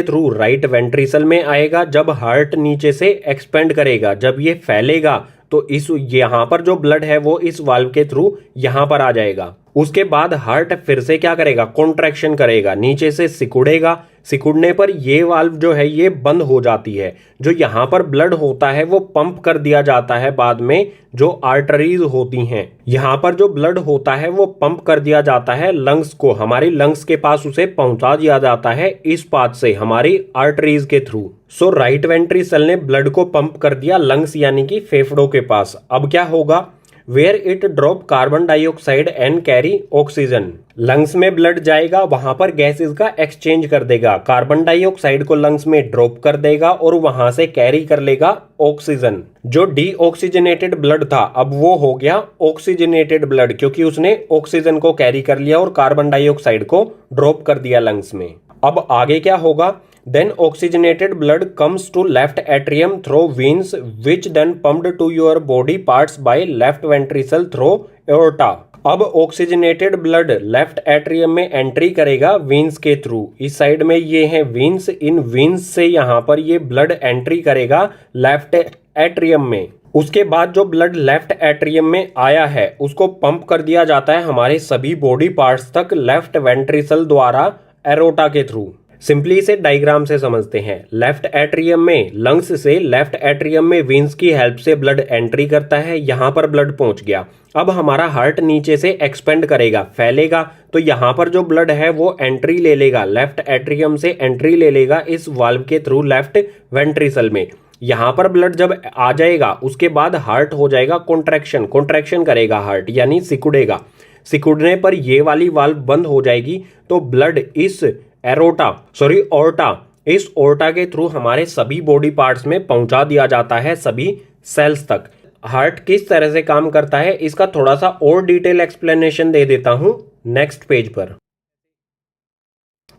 [SPEAKER 1] थ्रू राइट वेंट्रिकल में आएगा। जब हार्ट नीचे से एक्सपेंड करेगा, जब ये फैलेगा तो इस यहाँ पर जो ब्लड है वो इस वाल्व के थ्रू यहाँ पर आ जाएगा। उसके बाद हार्ट फिर से क्या करेगा, कॉन्ट्रैक्शन करेगा, नीचे से सिकुड़ेगा। सिकुड़ने पर ये वाल्व जो है ये बंद हो जाती है। जो यहाँ पर ब्लड होता है वो पंप कर दिया जाता है बाद में जो आर्टरीज होती हैं। यहाँ पर जो ब्लड होता है वो पंप कर दिया जाता है लंग्स को, हमारी लंग्स के पास उसे पहुंचा दिया जाता है इस पाथ से हमारी आर्टरीज के थ्रू। सो राइट वेंट्रिकल ने ब्लड को पंप कर दिया लंग्स यानी कि फेफड़ों के पास। अब क्या होगा, where it drop carbon dioxide and carry oxygen. Lungs में ब्लड जाएगा, वहां पर गैसेस का एक्सचेंज कर देगा, कार्बन डाइऑक्साइड को लंग्स में ड्रॉप कर देगा और वहां से कैरी कर लेगा ऑक्सीजन। जो डीऑक्सीजनेटेड ब्लड था अब वो हो गया ऑक्सीजनेटेड ब्लड, क्योंकि उसने ऑक्सीजन को कैरी कर लिया और कार्बन डाइऑक्साइड को ड्रॉप कर दिया लंग्स में। अब आगे क्या होगा, then oxygenated blood comes to left atrium through veins which then pumped to your body parts by left ventricle through aorta। अब ऑक्सीजनेटेड ब्लड लेफ्ट एट्रियम में एंट्री करेगा वीन्स के थ्रू। इस साइड में ये है वीन्स, इन वीन्स से यहाँ पर ये ब्लड एंट्री करेगा लेफ्ट एट्रियम में। उसके बाद जो ब्लड लेफ्ट एट्रियम में आया है उसको पंप कर दिया जाता है हमारे सभी बॉडी पार्ट्स तक लेफ्ट वेंट्रिकल द्वारा एरोटा के थ्रू। सिंपली इसे डायग्राम से समझते हैं। लेफ्ट एट्रियम में लंग्स से लेफ्ट एट्रियम में वेन्स की हेल्प से ब्लड एंट्री करता है, यहाँ पर ब्लड पहुंच गया। अब हमारा हार्ट नीचे से एक्सपेंड करेगा, फैलेगा, तो यहाँ पर जो ब्लड है वो एंट्री ले लेगा, लेफ्ट एट्रियम से एंट्री ले लेगा इस वाल्व के थ्रू लेफ्ट वेंट्रिकल में। यहाँ पर ब्लड जब आ जाएगा उसके बाद हार्ट हो जाएगा कॉन्ट्रैक्शन, कॉन्ट्रैक्शन करेगा हार्ट, यानी सिकुड़ेगा। सिकुड़ने पर ये वाली वाल्व बंद हो जाएगी, तो ब्लड इस ऑर्टा इस ओर्टा के थ्रू हमारे सभी बॉडी पार्ट्स में पहुंचा दिया जाता है, सभी सेल्स तक। हार्ट किस तरह से काम करता है इसका थोड़ा सा और डिटेल एक्सप्लेनेशन दे देता हूं नेक्स्ट पेज पर।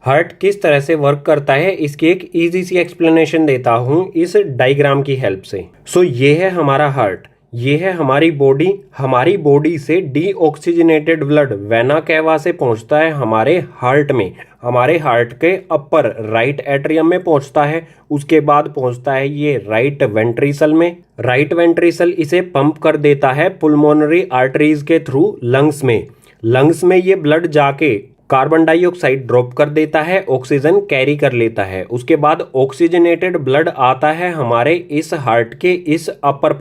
[SPEAKER 1] हार्ट किस तरह से वर्क करता है इसकी एक इजी सी एक्सप्लेनेशन देता हूं इस डायग्राम की हेल्प से। सो ये है हमारा हार्ट, ये है हमारी बॉडी। हमारी बॉडी से डीऑक्सीजनेटेड ब्लड वेना कैवा से पहुंचता है हमारे हार्ट में, हमारे हार्ट के अपर राइट एट्रियम में पहुंचता है। उसके बाद पहुंचता है ये राइट वेंट्रिकल में। राइट वेंट्रिकल इसे पंप कर देता है पुल्मोनरी आर्टरीज के थ्रू लंग्स में। लंग्स में ये ब्लड जाके कार्बन डाइऑक्साइड ड्रॉप कर देता है, ऑक्सीजन कैरी कर लेता है। उसके बाद ऑक्सीजनेटेड ब्लड आता है हमारे इस हार्ट के इस अपर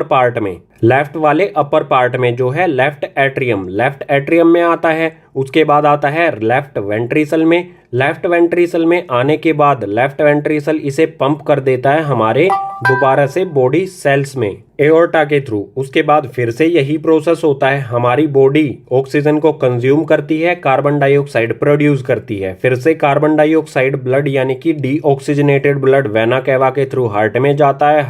[SPEAKER 1] पार्ट में, लेफ्ट वाले अपर पार्ट में जो है लेफ्ट एट्रियम में आता है। उसके बाद आता है लेफ्ट वेंट्रिकल में। लेफ्ट वेंट्रिकल में आने के बाद लेफ्ट वेंट्रिकल इसे पंप कर देता है हमारे दोबारा से बॉडी सेल्स में एओर्टा के थ्रू। उसके बाद फिर से यही प्रोसेस होता है, हमारी बॉडी ऑक्सीजन को कंज्यूम करती है, कार्बन डाइऑक्साइड प्रोड्यूस करती है। फिर से कार्बन डाइऑक्साइड ब्लड यानी कि डीऑक्सीजनेटेड ब्लड वेना कैवा के थ्रू हार्ट में जाता है।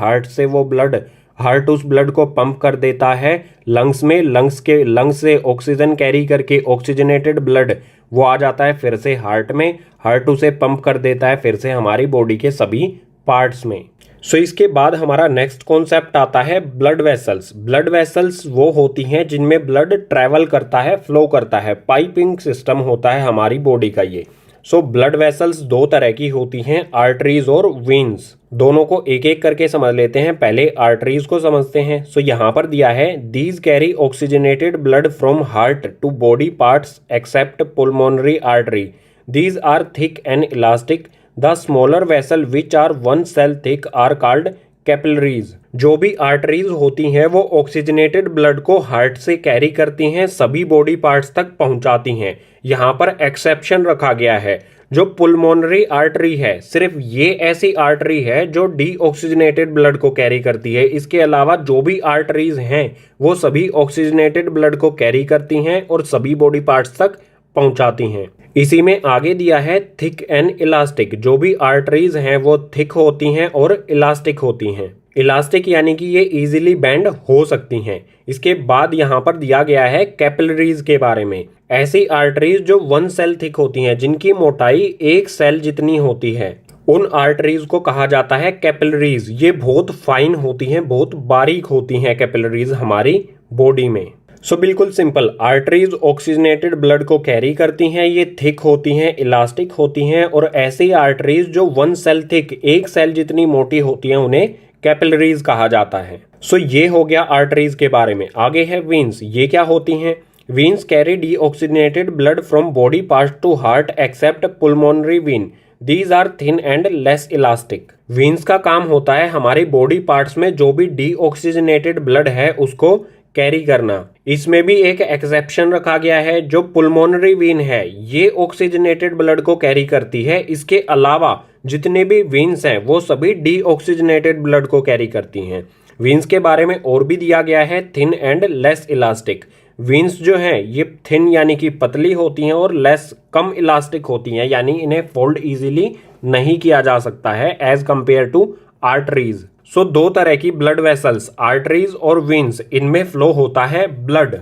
[SPEAKER 1] हार्ट उस ब्लड को पंप कर देता है लंग्स में। लंग्स से ऑक्सीजन कैरी करके ऑक्सीजनेटेड ब्लड वो आ जाता है फिर से हार्ट में। हार्ट उसे पंप कर देता है फिर से हमारी बॉडी के सभी पार्ट्स में। सो इसके बाद हमारा नेक्स्ट कॉन्सेप्ट आता है ब्लड वेसल्स। ब्लड वेसल्स वो होती हैं जिनमें ब्लड ट्रैवल करता है, फ्लो करता है, पाइपिंग सिस्टम होता है हमारी बॉडी का ये। सो ब्लड वेसल्स दो तरह की होती हैं, आर्टरीज और वेन्स। दोनों को एक एक करके समझ लेते हैं। पहले आर्टरीज को समझते हैं। सो यहाँ पर दिया है these carry oxygenated blood from heart to body parts except pulmonary artery. These are thick and elastic. The smaller vessel which are 1 cell thick are called capillaries. जो भी आर्टरीज होती हैं वो ऑक्सीजनेटेड ब्लड को हार्ट से carry करती हैं, सभी बॉडी पार्ट्स तक पहुंचाती हैं। यहाँ पर एक्सेप्शन रखा गया है, जो पुल्मोनरी आर्टरी है सिर्फ ये ऐसी आर्टरी है जो डीऑक्सीजनेटेड ब्लड को कैरी करती है। इसके अलावा जो भी आर्टरीज हैं वो सभी ऑक्सीजनेटेड ब्लड को कैरी करती हैं और सभी बॉडी पार्ट्स तक पहुंचाती हैं। इसी में आगे दिया है थिक एंड इलास्टिक। जो भी आर्टरीज हैं वो थिक होती हैं और इलास्टिक होती हैं। इलास्टिक यानी कि ये इजीली बेंड हो सकती हैं। इसके बाद यहाँ पर दिया गया है कैपिलरीज के बारे में। ऐसी आर्टरीज जो 1 cell थिक होती हैं, जिनकी मोटाई 1 cell जितनी होती है, उन आर्टरीज को कहा जाता है कैपिलरीज। ये बहुत फाइन होती हैं, बहुत बारीक होती हैं कैपिलरीज हमारी बॉडी में। सो बिल्कुल सिंपल, आर्टरीज ऑक्सीजनेटेड ब्लड को कैरी करती हैं, ये थिक होती हैं, इलास्टिक होती हैं। और ऐसी आर्टरीज जो 1 cell थिक, 1 cell जितनी मोटी होती हैं, उन्हें कैपिलरीज कहा जाता है। सो ये हो गया आर्टरीज के बारे में। आगे है वेन्स। ये क्या होती हैं? Veins carry deoxygenated blood from body part to heart except pulmonary vein. These are thin and less elastic. Veins का काम होता है हमारे बॉडी पार्ट्स में जो भी डीऑक्सीजनेटेड ब्लड है उसको कैरी करना। इसमें भी एक एक्सेप्शन रखा गया है, जो पुल्मोनरी वेन है ये ऑक्सीजनेटेड ब्लड को कैरी करती है। इसके अलावा जितने भी वेन्स हैं वो सभी डीऑक्सीजनेटेड ब्लड को कैरी करती हैं। वेन्स के बारे में और भी दिया गया है thin and less elastic. Veins जो हैं ये थिन यानी कि पतली होती हैं और लेस कम इलास्टिक होती हैं, यानी इन्हें फोल्ड इजीली नहीं किया जा सकता है एज कंपेयर टू आर्टरीज। सो दो तरह की ब्लड वेसल्स, आर्टरीज और वेन्स, इनमें फ्लो होता है ब्लड।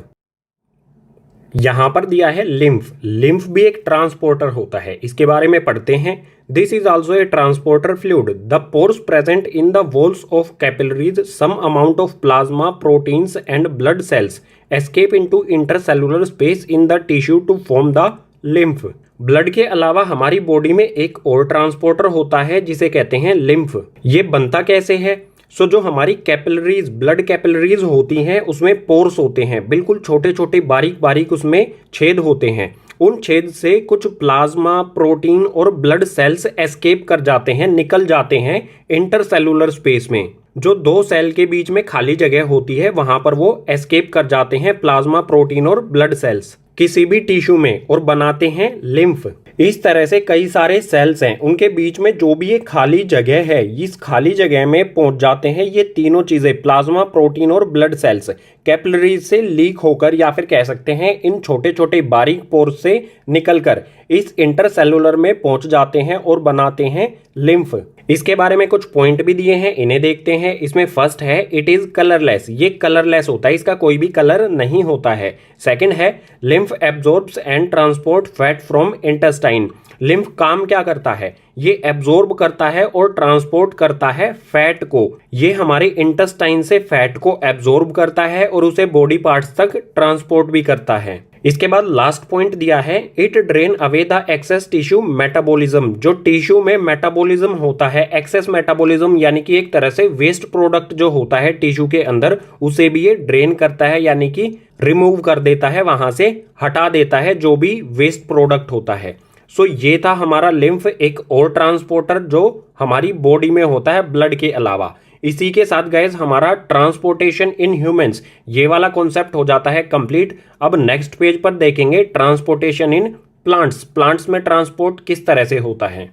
[SPEAKER 1] यहां पर दिया है लिम्फ। लिम्फ भी एक ट्रांसपोर्टर होता है, इसके बारे में पढ़ते हैं। This is also a transporter fluid. The pores present in the walls of capillaries some amount of plasma, proteins and blood cells escape into intercellular space in the tissue to form the lymph. Blood के अलावा हमारी body में एक और transporter होता है जिसे कहते हैं लिम्फ। ये बनता कैसे है? सो जो हमारी कैपिलरीज, ब्लड कैपिलरीज होती हैं, उसमें पोर्स होते हैं, बिल्कुल छोटे छोटे बारीक बारीक उसमें छेद होते हैं। उन छेद से कुछ प्लाज्मा, प्रोटीन और ब्लड सेल्स एस्केप कर जाते हैं, निकल जाते हैं इंटरसेलुलर स्पेस में। जो दो सेल के बीच में खाली जगह होती है वहां पर वो एस्केप कर जाते हैं प्लाज्मा, प्रोटीन और ब्लड सेल्स किसी भी टिश्यू में, और बनाते हैं लिम्फ। इस तरह से कई सारे सेल्स हैं, उनके बीच में जो भी ये खाली जगह है, इस खाली जगह में पहुंच जाते हैं ये तीनों चीजें, प्लाज्मा, प्रोटीन और ब्लड सेल्स, कैपिलरीज से लीक होकर, या फिर कह सकते हैं इन छोटे छोटे बारीक पोर्स से निकलकर इस इंटरसेलुलर में पहुंच जाते हैं और बनाते हैं लिम्फ। इसके बारे में कुछ पॉइंट भी दिए हैं, इन्हें देखते हैं। इसमें फर्स्ट है इट इज कलरलेस, ये कलरलेस होता है, इसका कोई भी कलर नहीं होता है। सेकंड है lymph absorbs and transport fat from intestine, lymph काम क्या करता है, ये एब्जॉर्ब करता है और ट्रांसपोर्ट करता है फैट को। ये हमारे इंटेस्टाइन से फैट को एब्जॉर्ब करता है और उसे बॉडी पार्ट्स तक ट्रांसपोर्ट भी करता है। इसके बाद लास्ट पॉइंट दिया है it drain away the excess tissue metabolism, जो टिश्यू में मेटाबॉलिज्म होता है, एक्सेस मेटाबॉलिज्म यानी कि एक तरह से वेस्ट प्रोडक्ट जो होता है टिश्यू के अंदर, उसे भी ये ड्रेन करता है, यानी कि रिमूव कर देता है, वहां से हटा देता है जो भी वेस्ट प्रोडक्ट होता है। सो ये था हमारा लिम्फ, एक और ट्रांसपोर्टर जो हमारी बॉडी में होता है ब्लड के अलावा। इसी के साथ गाइस हमारा ट्रांसपोर्टेशन इन ह्यूमंस ये वाला कॉन्सेप्ट हो जाता है कंप्लीट। अब नेक्स्ट पेज पर देखेंगे ट्रांसपोर्टेशन इन प्लांट्स, प्लांट्स में ट्रांसपोर्ट किस तरह से होता है।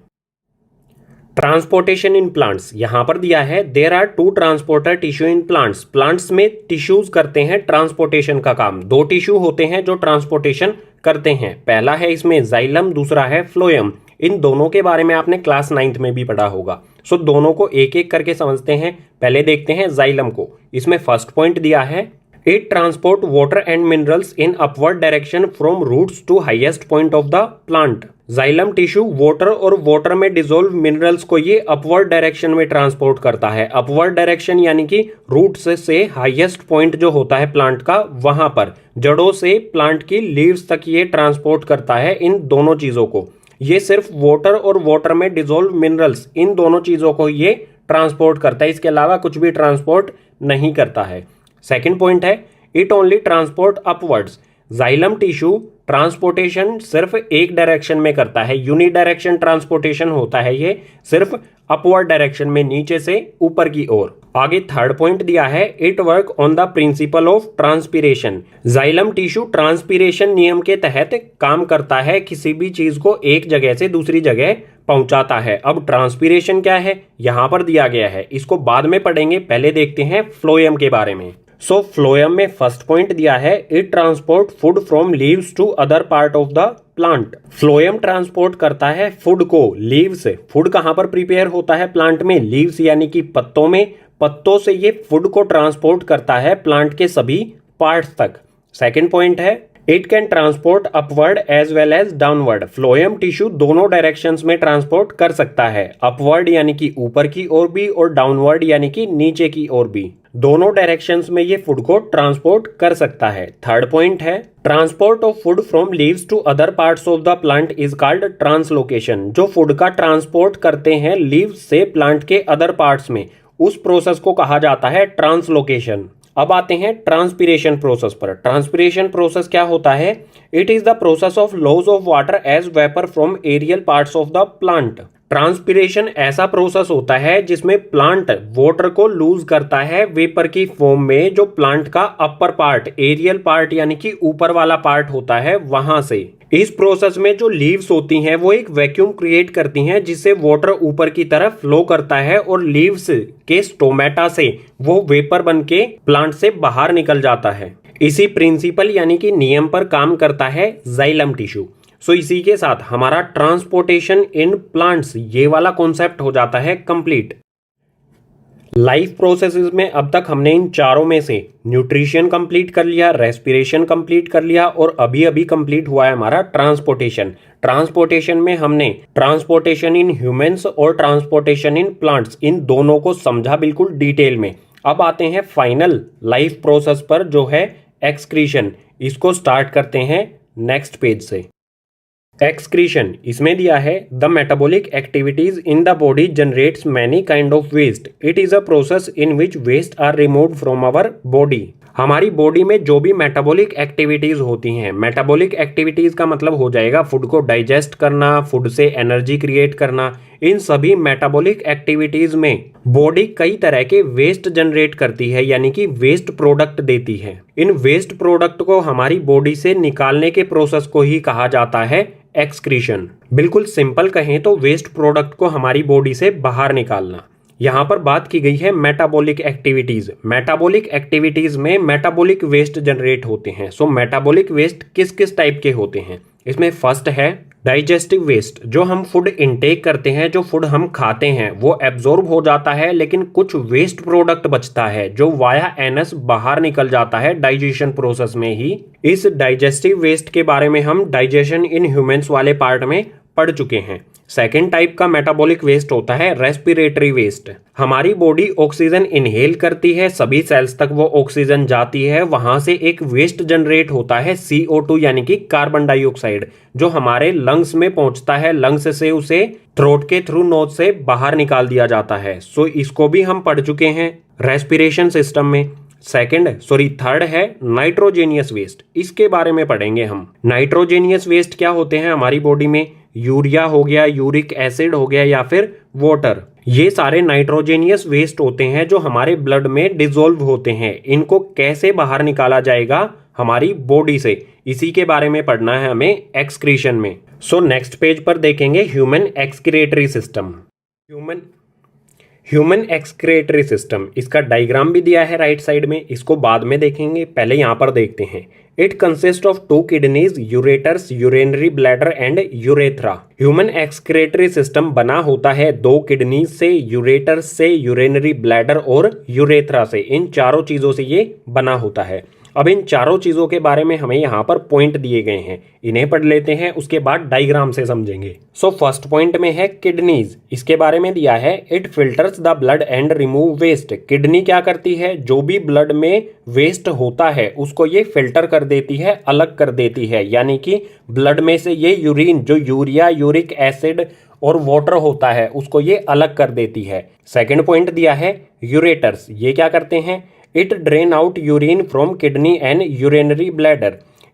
[SPEAKER 1] ट्रांसपोर्टेशन इन प्लांट्स यहां पर दिया है there are two transporter tissue in plants, plants में टिश्यूज करते हैं ट्रांसपोर्टेशन का काम। दो टिश्यू होते हैं जो ट्रांसपोर्टेशन करते हैं, पहला है इसमें जाइलम, दूसरा है फ्लोएम। इन दोनों के बारे में आपने क्लास 9th में भी पढ़ा होगा। सो दोनों को एक एक करके समझते हैं। पहले देखते हैं जाइलम को। इसमें फर्स्ट पॉइंट दिया है it transport water and minerals in upward direction from roots to highest point of the plant. Xylem tissue water और वाटर में डिसॉल्व मिनरल्स को ये अपवर्ड डायरेक्शन में ट्रांसपोर्ट करता है। अपवर्ड डायरेक्शन यानी कि रूट्स से हाईएस्ट पॉइंट जो होता है प्लांट का, वहां पर जड़ों से प्लांट की लीव्स तक ये ट्रांसपोर्ट करता है इन दोनों चीजों को। ये सिर्फ वाटर और वाटर में डिसॉल्व मिनरल्स, इन दोनों चीजों को ये ट्रांसपोर्ट करता है, इसके अलावा कुछ भी ट्रांसपोर्ट नहीं करता है। सेकंड पॉइंट है it only transport upwards, xylem tissue transportation सिर्फ एक डायरेक्शन में करता है, यूनि डायरेक्शन ट्रांसपोर्टेशन होता है ये, सिर्फ अपवर्ड डायरेक्शन में, नीचे से ऊपर की ओर। आगे थर्ड पॉइंट दिया है it work on the principle of transpiration, xylem tissue transpiration नियम के तहत काम करता है, किसी भी चीज को एक जगह से दूसरी जगह पहुंचाता है। अब ट्रांसपीरेशन क्या है यहां पर दिया गया है, इसको बाद में पढ़ेंगे, पहले देखते हैं फ्लोएम के बारे में। सो फ्लोएम में फर्स्ट पॉइंट दिया है it transport food from leaves to other part of the plant. Phloem transport करता है फूड को लीव से। फूड कहां पर प्रिपेयर होता है प्लांट में, लीव्स यानी कि पत्तों में। पत्तों से ये फूड को ट्रांसपोर्ट करता है प्लांट के सभी पार्ट्स तक। सेकंड पॉइंट है it can transport upward as well as downward, phloem tissue दोनों डायरेक्शंस में ट्रांसपोर्ट कर सकता है, अपवर्ड यानी कि ऊपर की ओर भी और डाउनवर्ड यानी कि नीचे की ओर भी, दोनों डायरेक्शंस में ये फूड को ट्रांसपोर्ट कर सकता है। थर्ड पॉइंट है transport of food from leaves to other parts of the plant is called translocation, जो फूड का ट्रांसपोर्ट करते हैं लीव्स से प्लांट के अदर पार्ट्स में, उस प्रोसेस को कहा जाता है ट्रांसलोकेशन। अब आते हैं ट्रांसपीरेशन प्रोसेस पर। ट्रांसपीरेशन प्रोसेस क्या होता है, it is the process of loss of water as vapour from aerial parts of the plant. Transpiration ऐसा प्रोसेस होता है जिसमें प्लांट वाटर को लूज करता है वेपर की फॉर्म में, जो प्लांट का अपर पार्ट, एरियल पार्ट यानी कि ऊपर वाला पार्ट होता है, वहां से। इस प्रोसेस में जो लीव्स होती हैं वो एक वैक्यूम क्रिएट करती हैं जिससे वाटर ऊपर की तरफ फ्लो करता है और लीव्स के स्टोमेटा से वो वेपर बन के प्लांट से बाहर निकल जाता है। इसी प्रिंसिपल यानी कि नियम पर काम करता है जाइलम टिश्यू। सो इसी के साथ हमारा ट्रांसपोर्टेशन इन प्लांट्स ये वाला कॉन्सेप्ट हो जाता है कंप्लीट। लाइफ प्रोसेसेस में अब तक हमने इन चारों में से न्यूट्रिशन कंप्लीट कर लिया, रेस्पिरेशन कंप्लीट कर लिया और अभी अभी कंप्लीट हुआ है हमारा ट्रांसपोर्टेशन। ट्रांसपोर्टेशन में हमने ट्रांसपोर्टेशन इन ह्यूमंस और ट्रांसपोर्टेशन इन प्लांट्स, इन दोनों को समझा बिल्कुल डिटेल में। अब आते हैं फाइनल लाइफ प्रोसेस पर जो है एक्सक्रीशन। इसको स्टार्ट करते हैं नेक्स्ट पेज से। एक्सक्रीशन इसमें दिया है the metabolic activities in the body generates many kind of waste. It is a process in which waste are removed from our body. हमारी बॉडी में जो भी मेटाबॉलिक एक्टिविटीज होती हैं, मेटाबॉलिक एक्टिविटीज का मतलब हो जाएगा फूड को डाइजेस्ट करना, फूड से एनर्जी क्रिएट करना। इन सभी मेटाबॉलिक एक्टिविटीज में बॉडी कई तरह के वेस्ट जनरेट करती है, यानी कि वेस्ट प्रोडक्ट देती है। इन वेस्ट प्रोडक्ट को हमारी बॉडी से निकालने के प्रोसेस को ही कहा जाता है एक्सक्रीशन। बिल्कुल सिंपल कहें तो वेस्ट प्रोडक्ट को हमारी बॉडी से बाहर निकालना। यहाँ पर बात की गई है मेटाबॉलिक एक्टिविटीज। मेटाबॉलिक एक्टिविटीज में मेटाबॉलिक वेस्ट जनरेट होते हैं। सो मेटाबॉलिक वेस्ट किस किस टाइप के होते हैं? इसमें फर्स्ट है डाइजेस्टिव वेस्ट। जो हम फूड इनटेक करते हैं, जो फूड हम खाते हैं वो एब्जॉर्ब हो जाता है, लेकिन कुछ वेस्ट प्रोडक्ट बचता है जो वाया एनस बाहर निकल जाता है डाइजेशन प्रोसेस में ही। इस डाइजेस्टिव वेस्ट के बारे में हम डाइजेशन इन ह्यूमंस वाले पार्ट में पढ़ चुके हैं। सेकेंड टाइप का मेटाबॉलिक वेस्ट होता है रेस्पिरेटरी वेस्ट। हमारी बॉडी ऑक्सीजन इनहेल करती है, सभी सेल्स तक वो ऑक्सीजन जाती है, वहां से एक वेस्ट जनरेट होता है CO2 यानी कि कार्बन डाइऑक्साइड, जो हमारे लंग्स में पहुंचता है। लंग्स से उसे थ्रोट के थ्रू नोज से बाहर निकाल दिया जाता है। सो इसको भी हम पढ़ चुके हैं रेस्पिरेशन सिस्टम में। थर्ड है नाइट्रोजेनियस वेस्ट। इसके बारे में पढ़ेंगे हम। नाइट्रोजेनियस वेस्ट क्या होते हैं हमारी बॉडी में? यूरिया हो गया, यूरिक एसिड हो गया या फिर वाटर। ये सारे नाइट्रोजेनियस वेस्ट होते हैं जो हमारे ब्लड में डिसॉल्व होते हैं। इनको कैसे बाहर निकाला जाएगा हमारी बॉडी से, इसी के बारे में पढ़ना है हमें एक्सक्रीशन में। सो नेक्स्ट पेज पर देखेंगे human excretory system. Human excretory system, इसका डायग्राम भी दिया है राइट साइड में, इसको बाद में देखेंगे, पहले यहाँ पर देखते हैं। It consist of 2 kidneys, ureters, urinary bladder and urethra. Human excretory system बना होता है 2 किडनीज से, यूरेटर्स से, यूरिनरी ब्लैडर और यूरेथ्रा से। इन चारों चीजों से ये बना होता है। अब इन चारों चीजों के बारे में हमें यहाँ पर पॉइंट दिए गए हैं, इन्हें पढ़ लेते हैं, उसके बाद डायग्राम से समझेंगे। सो फर्स्ट पॉइंट में है किडनीज। इसके बारे में दिया है it filters the blood and remove waste. Kidney क्या करती है? जो भी ब्लड में वेस्ट होता है उसको ये फिल्टर कर देती है, अलग कर देती है, यानी कि ब्लड में से ये यूरिन, जो यूरिया, यूरिक एसिड और वाटर होता है, उसको ये अलग कर देती है। सेकेंड पॉइंट दिया है यूरेटर्स। ये क्या करते हैं? It drain out urine from kidney and urinary bladder.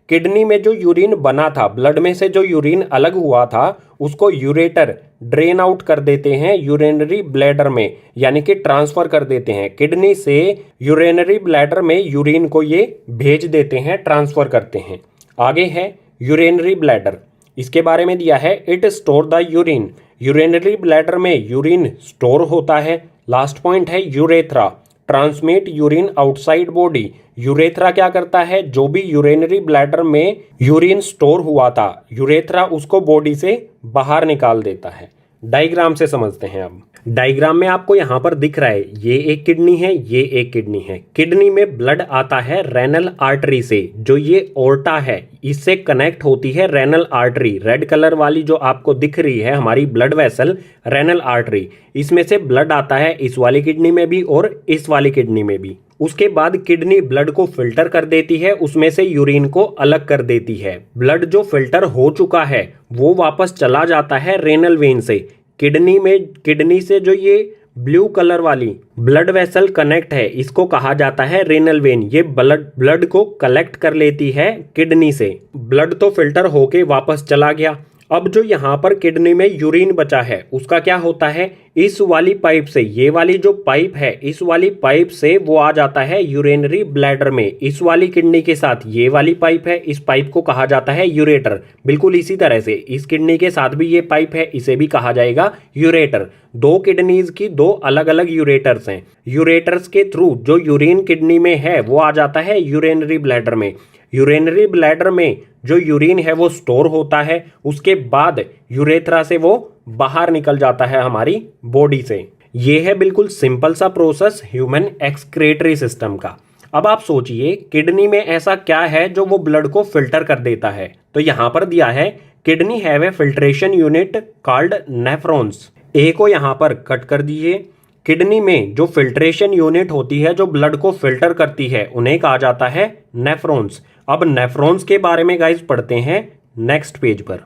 [SPEAKER 1] Kidney में जो यूरिन बना था, ब्लड में से जो यूरिन अलग हुआ था, उसको यूरेटर ड्रेन आउट कर देते हैं यूरिनरी ब्लैडर में, यानी कि ट्रांसफर कर देते हैं। किडनी से यूरिनरी ब्लैडर में यूरिन को ये भेज देते हैं, ट्रांसफर करते हैं। आगे है यूरिनरी ब्लैडर। इसके बारे में दिया है it store the urine. Urinary bladder में यूरिन स्टोर होता है। लास्ट पॉइंट है urethra, transmit urine outside body. Urethra क्या करता है? जो भी यूरिनरी ब्लैडर में यूरिन स्टोर हुआ था, यूरेथ्रा उसको बॉडी से बाहर निकाल देता है। डायग्राम से समझते हैं। अब डायग्राम में आपको यहाँ पर दिख रहा है, ये एक किडनी है, ये एक किडनी है। किडनी में ब्लड आता है रेनल आर्टरी से, जो ये ओर्टा है, इससे कनेक्ट होती है रेनल आर्टरी। रेड कलर वाली जो आपको दिख रही है हमारी ब्लड वेसल, रेनल आर्टरी, इसमें से ब्लड आता है इस वाली किडनी में भी और इस वाली किडनी में भी। उसके बाद किडनी ब्लड को फिल्टर कर देती है, उसमें से यूरिन को अलग कर देती है। ब्लड जो फिल्टर हो चुका है वो वापस चला जाता है रेनल वेन से। किडनी से जो ये ब्लू कलर वाली ब्लड वेसल कनेक्ट है, इसको कहा जाता है रेनल वेन। ये ब्लड को कलेक्ट कर लेती है किडनी से। ब्लड तो फिल्टर होके वापस चला गया। अब जो यहाँ पर किडनी में यूरिन बचा है उसका क्या होता है? इस वाली पाइप से, ये वाली जो पाइप है, इस वाली पाइप से वो आ जाता है यूरिनरी ब्लैडर में। इस वाली किडनी के साथ ये वाली पाइप है, इस पाइप को कहा जाता है यूरेटर। बिल्कुल इसी तरह से इस किडनी के साथ भी ये पाइप है, इसे भी कहा जाएगा यूरेटर। 2 किडनीज की 2 अलग अलग यूरेटर्स हैं। यूरेटर्स के थ्रू जो यूरिन किडनी में है वो आ जाता है यूरिनरी ब्लैडर में। यूरिनरी ब्लैडर में जो यूरिन है वो स्टोर होता है, उसके बाद यूरेथ्रा से वो बाहर निकल जाता है हमारी बॉडी से। ये है बिल्कुल सिंपल सा प्रोसेस ह्यूमन एक्सक्रिएटरी सिस्टम का। अब आप सोचिए किडनी में ऐसा क्या है जो वो ब्लड को फिल्टर कर देता है? तो यहां पर दिया है kidney have a filtration unit called nephrons. A को यहां पर कट कर दीजिए। किडनी में जो फिल्ट्रेशन यूनिट होती है जो ब्लड को फिल्टर करती है, उन्हें कहा जाता है नेफ्रॉन्स। अब नेफ्रॉन्स के बारे में गाइस पढ़ते हैं नेक्स्ट पेज पर।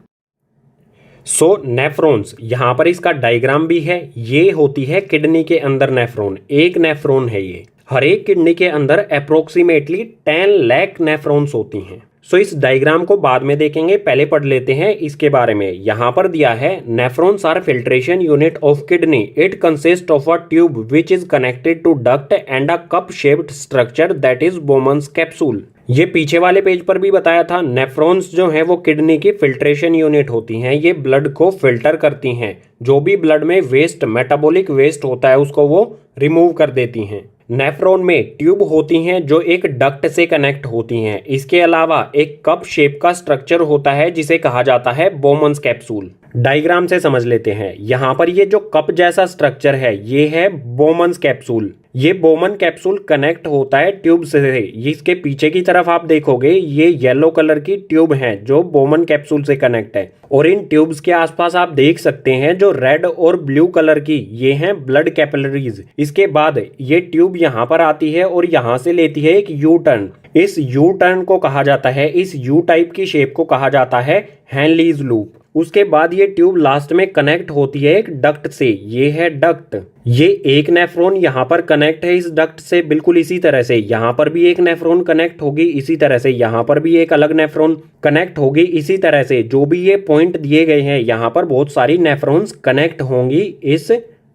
[SPEAKER 1] सो नेफ्रॉन्स, यहाँ पर इसका डायग्राम भी है। ये होती है किडनी के अंदर नेफ्रॉन, एक नेफ्रॉन है ये। हर एक किडनी के अंदर अप्रोक्सीमेटली 10 लाख नेफ्रॉन्स होती हैं। सो इस डायग्राम को बाद में देखेंगे, पहले पढ़ लेते हैं इसके बारे में। यहाँ पर दिया है nephrons are filtration unit of kidney, it consist of a tube which is connected to duct and a cup shaped structure that is Bowman's capsule. ये पीछे वाले पेज पर भी बताया था। नेफ्रॉन्स जो है वो किडनी की फिल्ट्रेशन यूनिट होती हैं। ये ब्लड को फिल्टर करती हैं, जो भी ब्लड में वेस्ट, मेटाबॉलिक वेस्ट होता है उसको वो रिमूव कर देती हैं। नेफ्रॉन में ट्यूब होती हैं जो एक डक्ट से कनेक्ट होती हैं। इसके अलावा एक कप शेप का स्ट्रक्चर होता है जिसे कहा जाता है बोमन्स कैप्सूल। डायग्राम से समझ लेते हैं। यहाँ पर ये जो कप जैसा स्ट्रक्चर है ये है बोमन्स कैप्सूल। ये बोमन कैप्सूल कनेक्ट होता है ट्यूब से। इसके पीछे की तरफ आप देखोगे ये येलो कलर की ट्यूब है जो बोमन कैप्सूल से कनेक्ट है, और इन ट्यूब्स के आसपास आप देख सकते हैं जो रेड और ब्लू कलर की, ये हैं ब्लड कैपिलरीज। इसके बाद ये ट्यूब यहाँ पर आती है और यहाँ से लेती है एक यू टर्न। इस यू टर्न को कहा जाता है, इस यू टाइप की शेप को कहा जाता है हेनलीज लूप। उसके बाद ये ट्यूब लास्ट में कनेक्ट होती है एक डक्ट से, ये है डक्ट। ये एक नेफ्रॉन यहाँ पर कनेक्ट है इस डक्ट से, बिल्कुल इसी तरह से यहाँ पर भी एक नेफ्रॉन कनेक्ट होगी, इसी तरह से यहाँ पर भी एक अलग नेफ्रॉन कनेक्ट होगी। इसी तरह से जो भी ये पॉइंट दिए गए हैं यहाँ पर बहुत सारी नेफ्रॉन्स कनेक्ट होंगी इस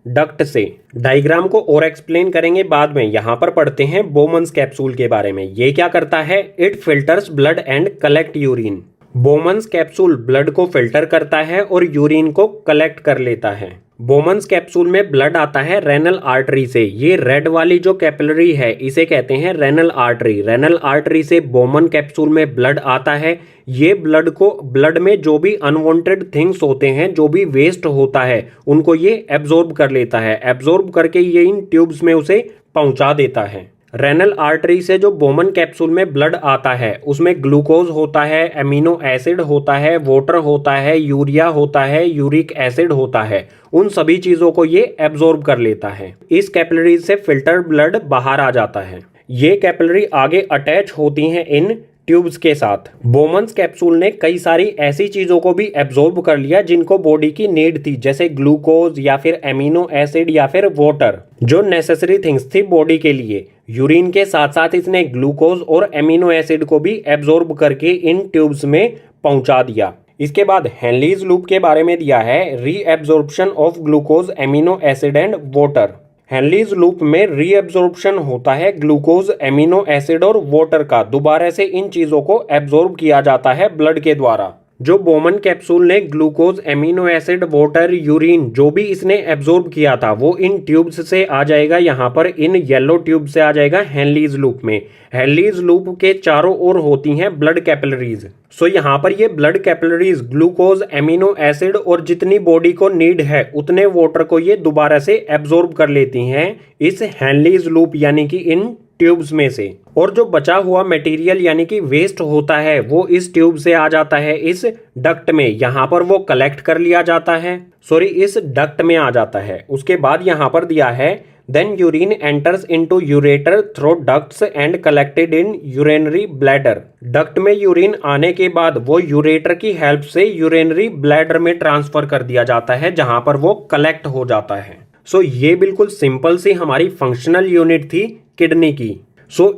[SPEAKER 1] डक्ट से। डायग्राम को और एक्सप्लेन करेंगे बाद में। यहाँ पर पढ़ते हैं बोमन्स कैप्सूल के बारे में। ये क्या करता है? It filters blood and collect urine. Bowman's capsule blood को फिल्टर करता है और यूरिन को कलेक्ट कर लेता है। बोमन्स कैप्सूल में ब्लड आता है रेनल आर्टरी से। ये रेड वाली जो कैपिलरी है इसे कहते हैं रेनल आर्टरी। रेनल आर्टरी से बोमन कैप्सूल में ब्लड आता है। ये ब्लड में जो भी अनवांटेड थिंग्स होते हैं, जो भी वेस्ट होता है, उनको ये एब्जॉर्ब कर लेता है। एब्जॉर्ब करके ये इन ट्यूब्स में उसे पहुंचा देता है। रेनल आर्टरी से जो बोमन कैप्सूल में ब्लड आता है उसमें ग्लूकोज होता है, एमिनो एसिड होता है, वाटर होता है, यूरिया होता है, यूरिक एसिड होता है। उन सभी चीजों को ये एब्जॉर्ब कर लेता है। इस कैपिलरी से फिल्टर ब्लड बाहर आ जाता है। ये कैपिलरी आगे अटैच होती हैं इन ट्यूब्स के साथ। बोमन्स कैप्सूल ने कई सारी ऐसी चीजों को भी एब्जॉर्ब कर लिया जिनको बॉडी की नीड थी, जैसे ग्लूकोज या फिर एमिनो एसिड या फिर वाटर, जो नेसेसरी थिंग्स थी बॉडी के लिए। यूरिन के साथ साथ इसने ग्लूकोज और एमिनो एसिड को भी एब्जॉर्ब करके इन ट्यूब्स में पहुंचा दिया। इसके बाद हेनलीज लूप के बारे में दिया है, reabsorption of glucose, amino acid and water. Henle's loop में रीएब्जॉर्प्शन होता है ग्लूकोज, एमिनो एसिड और वाटर का। दोबारा से इन चीजों को एब्जॉर्ब किया जाता है ब्लड के द्वारा। जो बोमन कैप्सूल ने glucose, amino acid, water, urine जो भी इसने एब्जॉर्ब किया था वो इन ट्यूब्स से आ जाएगा, यहाँ पर इन येलो ट्यूब से आ जाएगा हेनलीज लूप में। हेनलीज लूप के चारों ओर होती हैं ब्लड कैपिलरीज। सो यहाँ पर ये blood capillaries glucose, amino acid और जितनी बॉडी को नीड है उतने वाटर को ये दोबारा से एब्जॉर्ब कर लेती हैं इस हेनलीज लूप यानी कि इन ट्यूब्स में से। और जो बचा हुआ मटेरियल यानी कि वेस्ट होता है वो इस ट्यूब से आ जाता है इस डक्ट में। यहाँ पर वो कलेक्ट कर लिया जाता है, इस डक्ट में आ जाता है। उसके बाद यहाँ पर दिया है, then urine enters into ureter through ducts and collected in urinary bladder. Duct में यूरिन आने के बाद वो यूरेटर की हेल्प से यूरिनरी ब्लैडर में ट्रांसफर कर दिया जाता है, जहां पर वो कलेक्ट हो जाता है। ये बिल्कुल सिंपल सी हमारी फंक्शनल यूनिट थी किडनी की।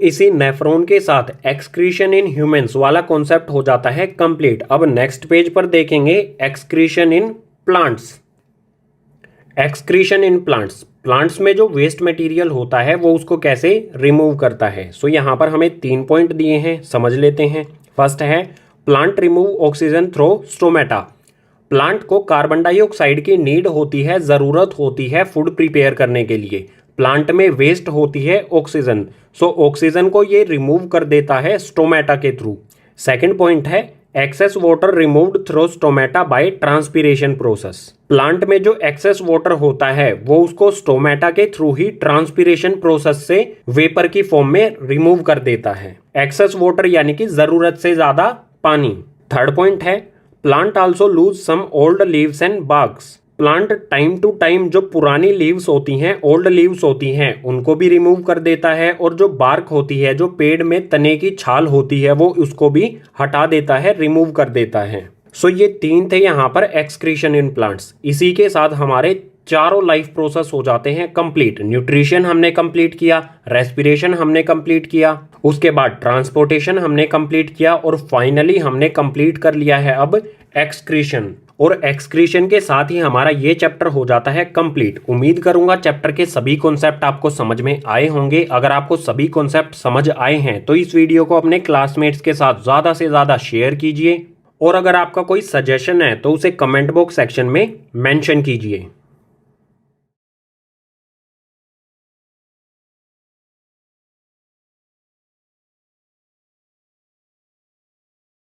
[SPEAKER 1] इसी नेफ्रॉन के साथ एक्सक्रीशन इन ह्यूमंस वाला कॉन्सेप्ट हो जाता है कंप्लीट। अब नेक्स्ट पेज पर देखेंगे excretion in plants. Excretion in plants में जो वेस्ट मटेरियल होता है वो उसको कैसे रिमूव करता है। यहाँ पर हमें 3 पॉइंट दिए हैं, समझ लेते हैं। फर्स्ट है plant remove oxygen through stomata. Plant को कार्बन डाइऑक्साइड की नीड होती है, जरूरत होती है फूड प्रिपेयर करने के लिए। प्लांट में वेस्ट होती है ऑक्सीजन, ऑक्सीजन को ये रिमूव कर देता है स्टोमेटा के थ्रू। सेकंड पॉइंट है excess water removed through stomata by transpiration process. Plant में जो एक्सेस वाटर होता है वो उसको स्टोमेटा के थ्रू ही ट्रांसपीरेशन प्रोसेस से वेपर की फॉर्म में रिमूव कर देता है। एक्सेस वाटर यानी कि जरूरत से ज्यादा पानी। थर्ड पॉइंट है plant also lose some old leaves and barks. Plant time to time जो पुरानी लीव्स होती हैं, ओल्ड लीव्स होती हैं, उनको भी रिमूव कर देता है, और जो बार्क होती है, जो पेड़ में तने की छाल होती है, वो उसको भी हटा देता है, रिमूव कर देता है। सो ये 3 थे यहाँ पर एक्सक्रीशन इन प्लांट्स। इसी के साथ हमारे चारों लाइफ प्रोसेस हो जाते हैं कंप्लीट। न्यूट्रिशन हमने कंप्लीट किया, रेस्पिरेशन हमने कंप्लीट किया, उसके बाद ट्रांसपोर्टेशन हमने कंप्लीट किया और फाइनली हमने कंप्लीट कर लिया है अब एक्सक्रीशन। और एक्सक्रीशन के साथ ही हमारा ये चैप्टर हो जाता है कंप्लीट। उम्मीद करूंगा चैप्टर के सभी कॉन्सेप्ट आपको समझ में आए होंगे। अगर आपको सभी कॉन्सेप्ट समझ आए हैं तो इस वीडियो को अपने क्लासमेट्स के साथ ज़्यादा से ज़्यादा शेयर कीजिए और अगर आपका कोई सजेशन है तो उसे कमेंट बॉक्स सेक्शन में मेंशन कीजिए।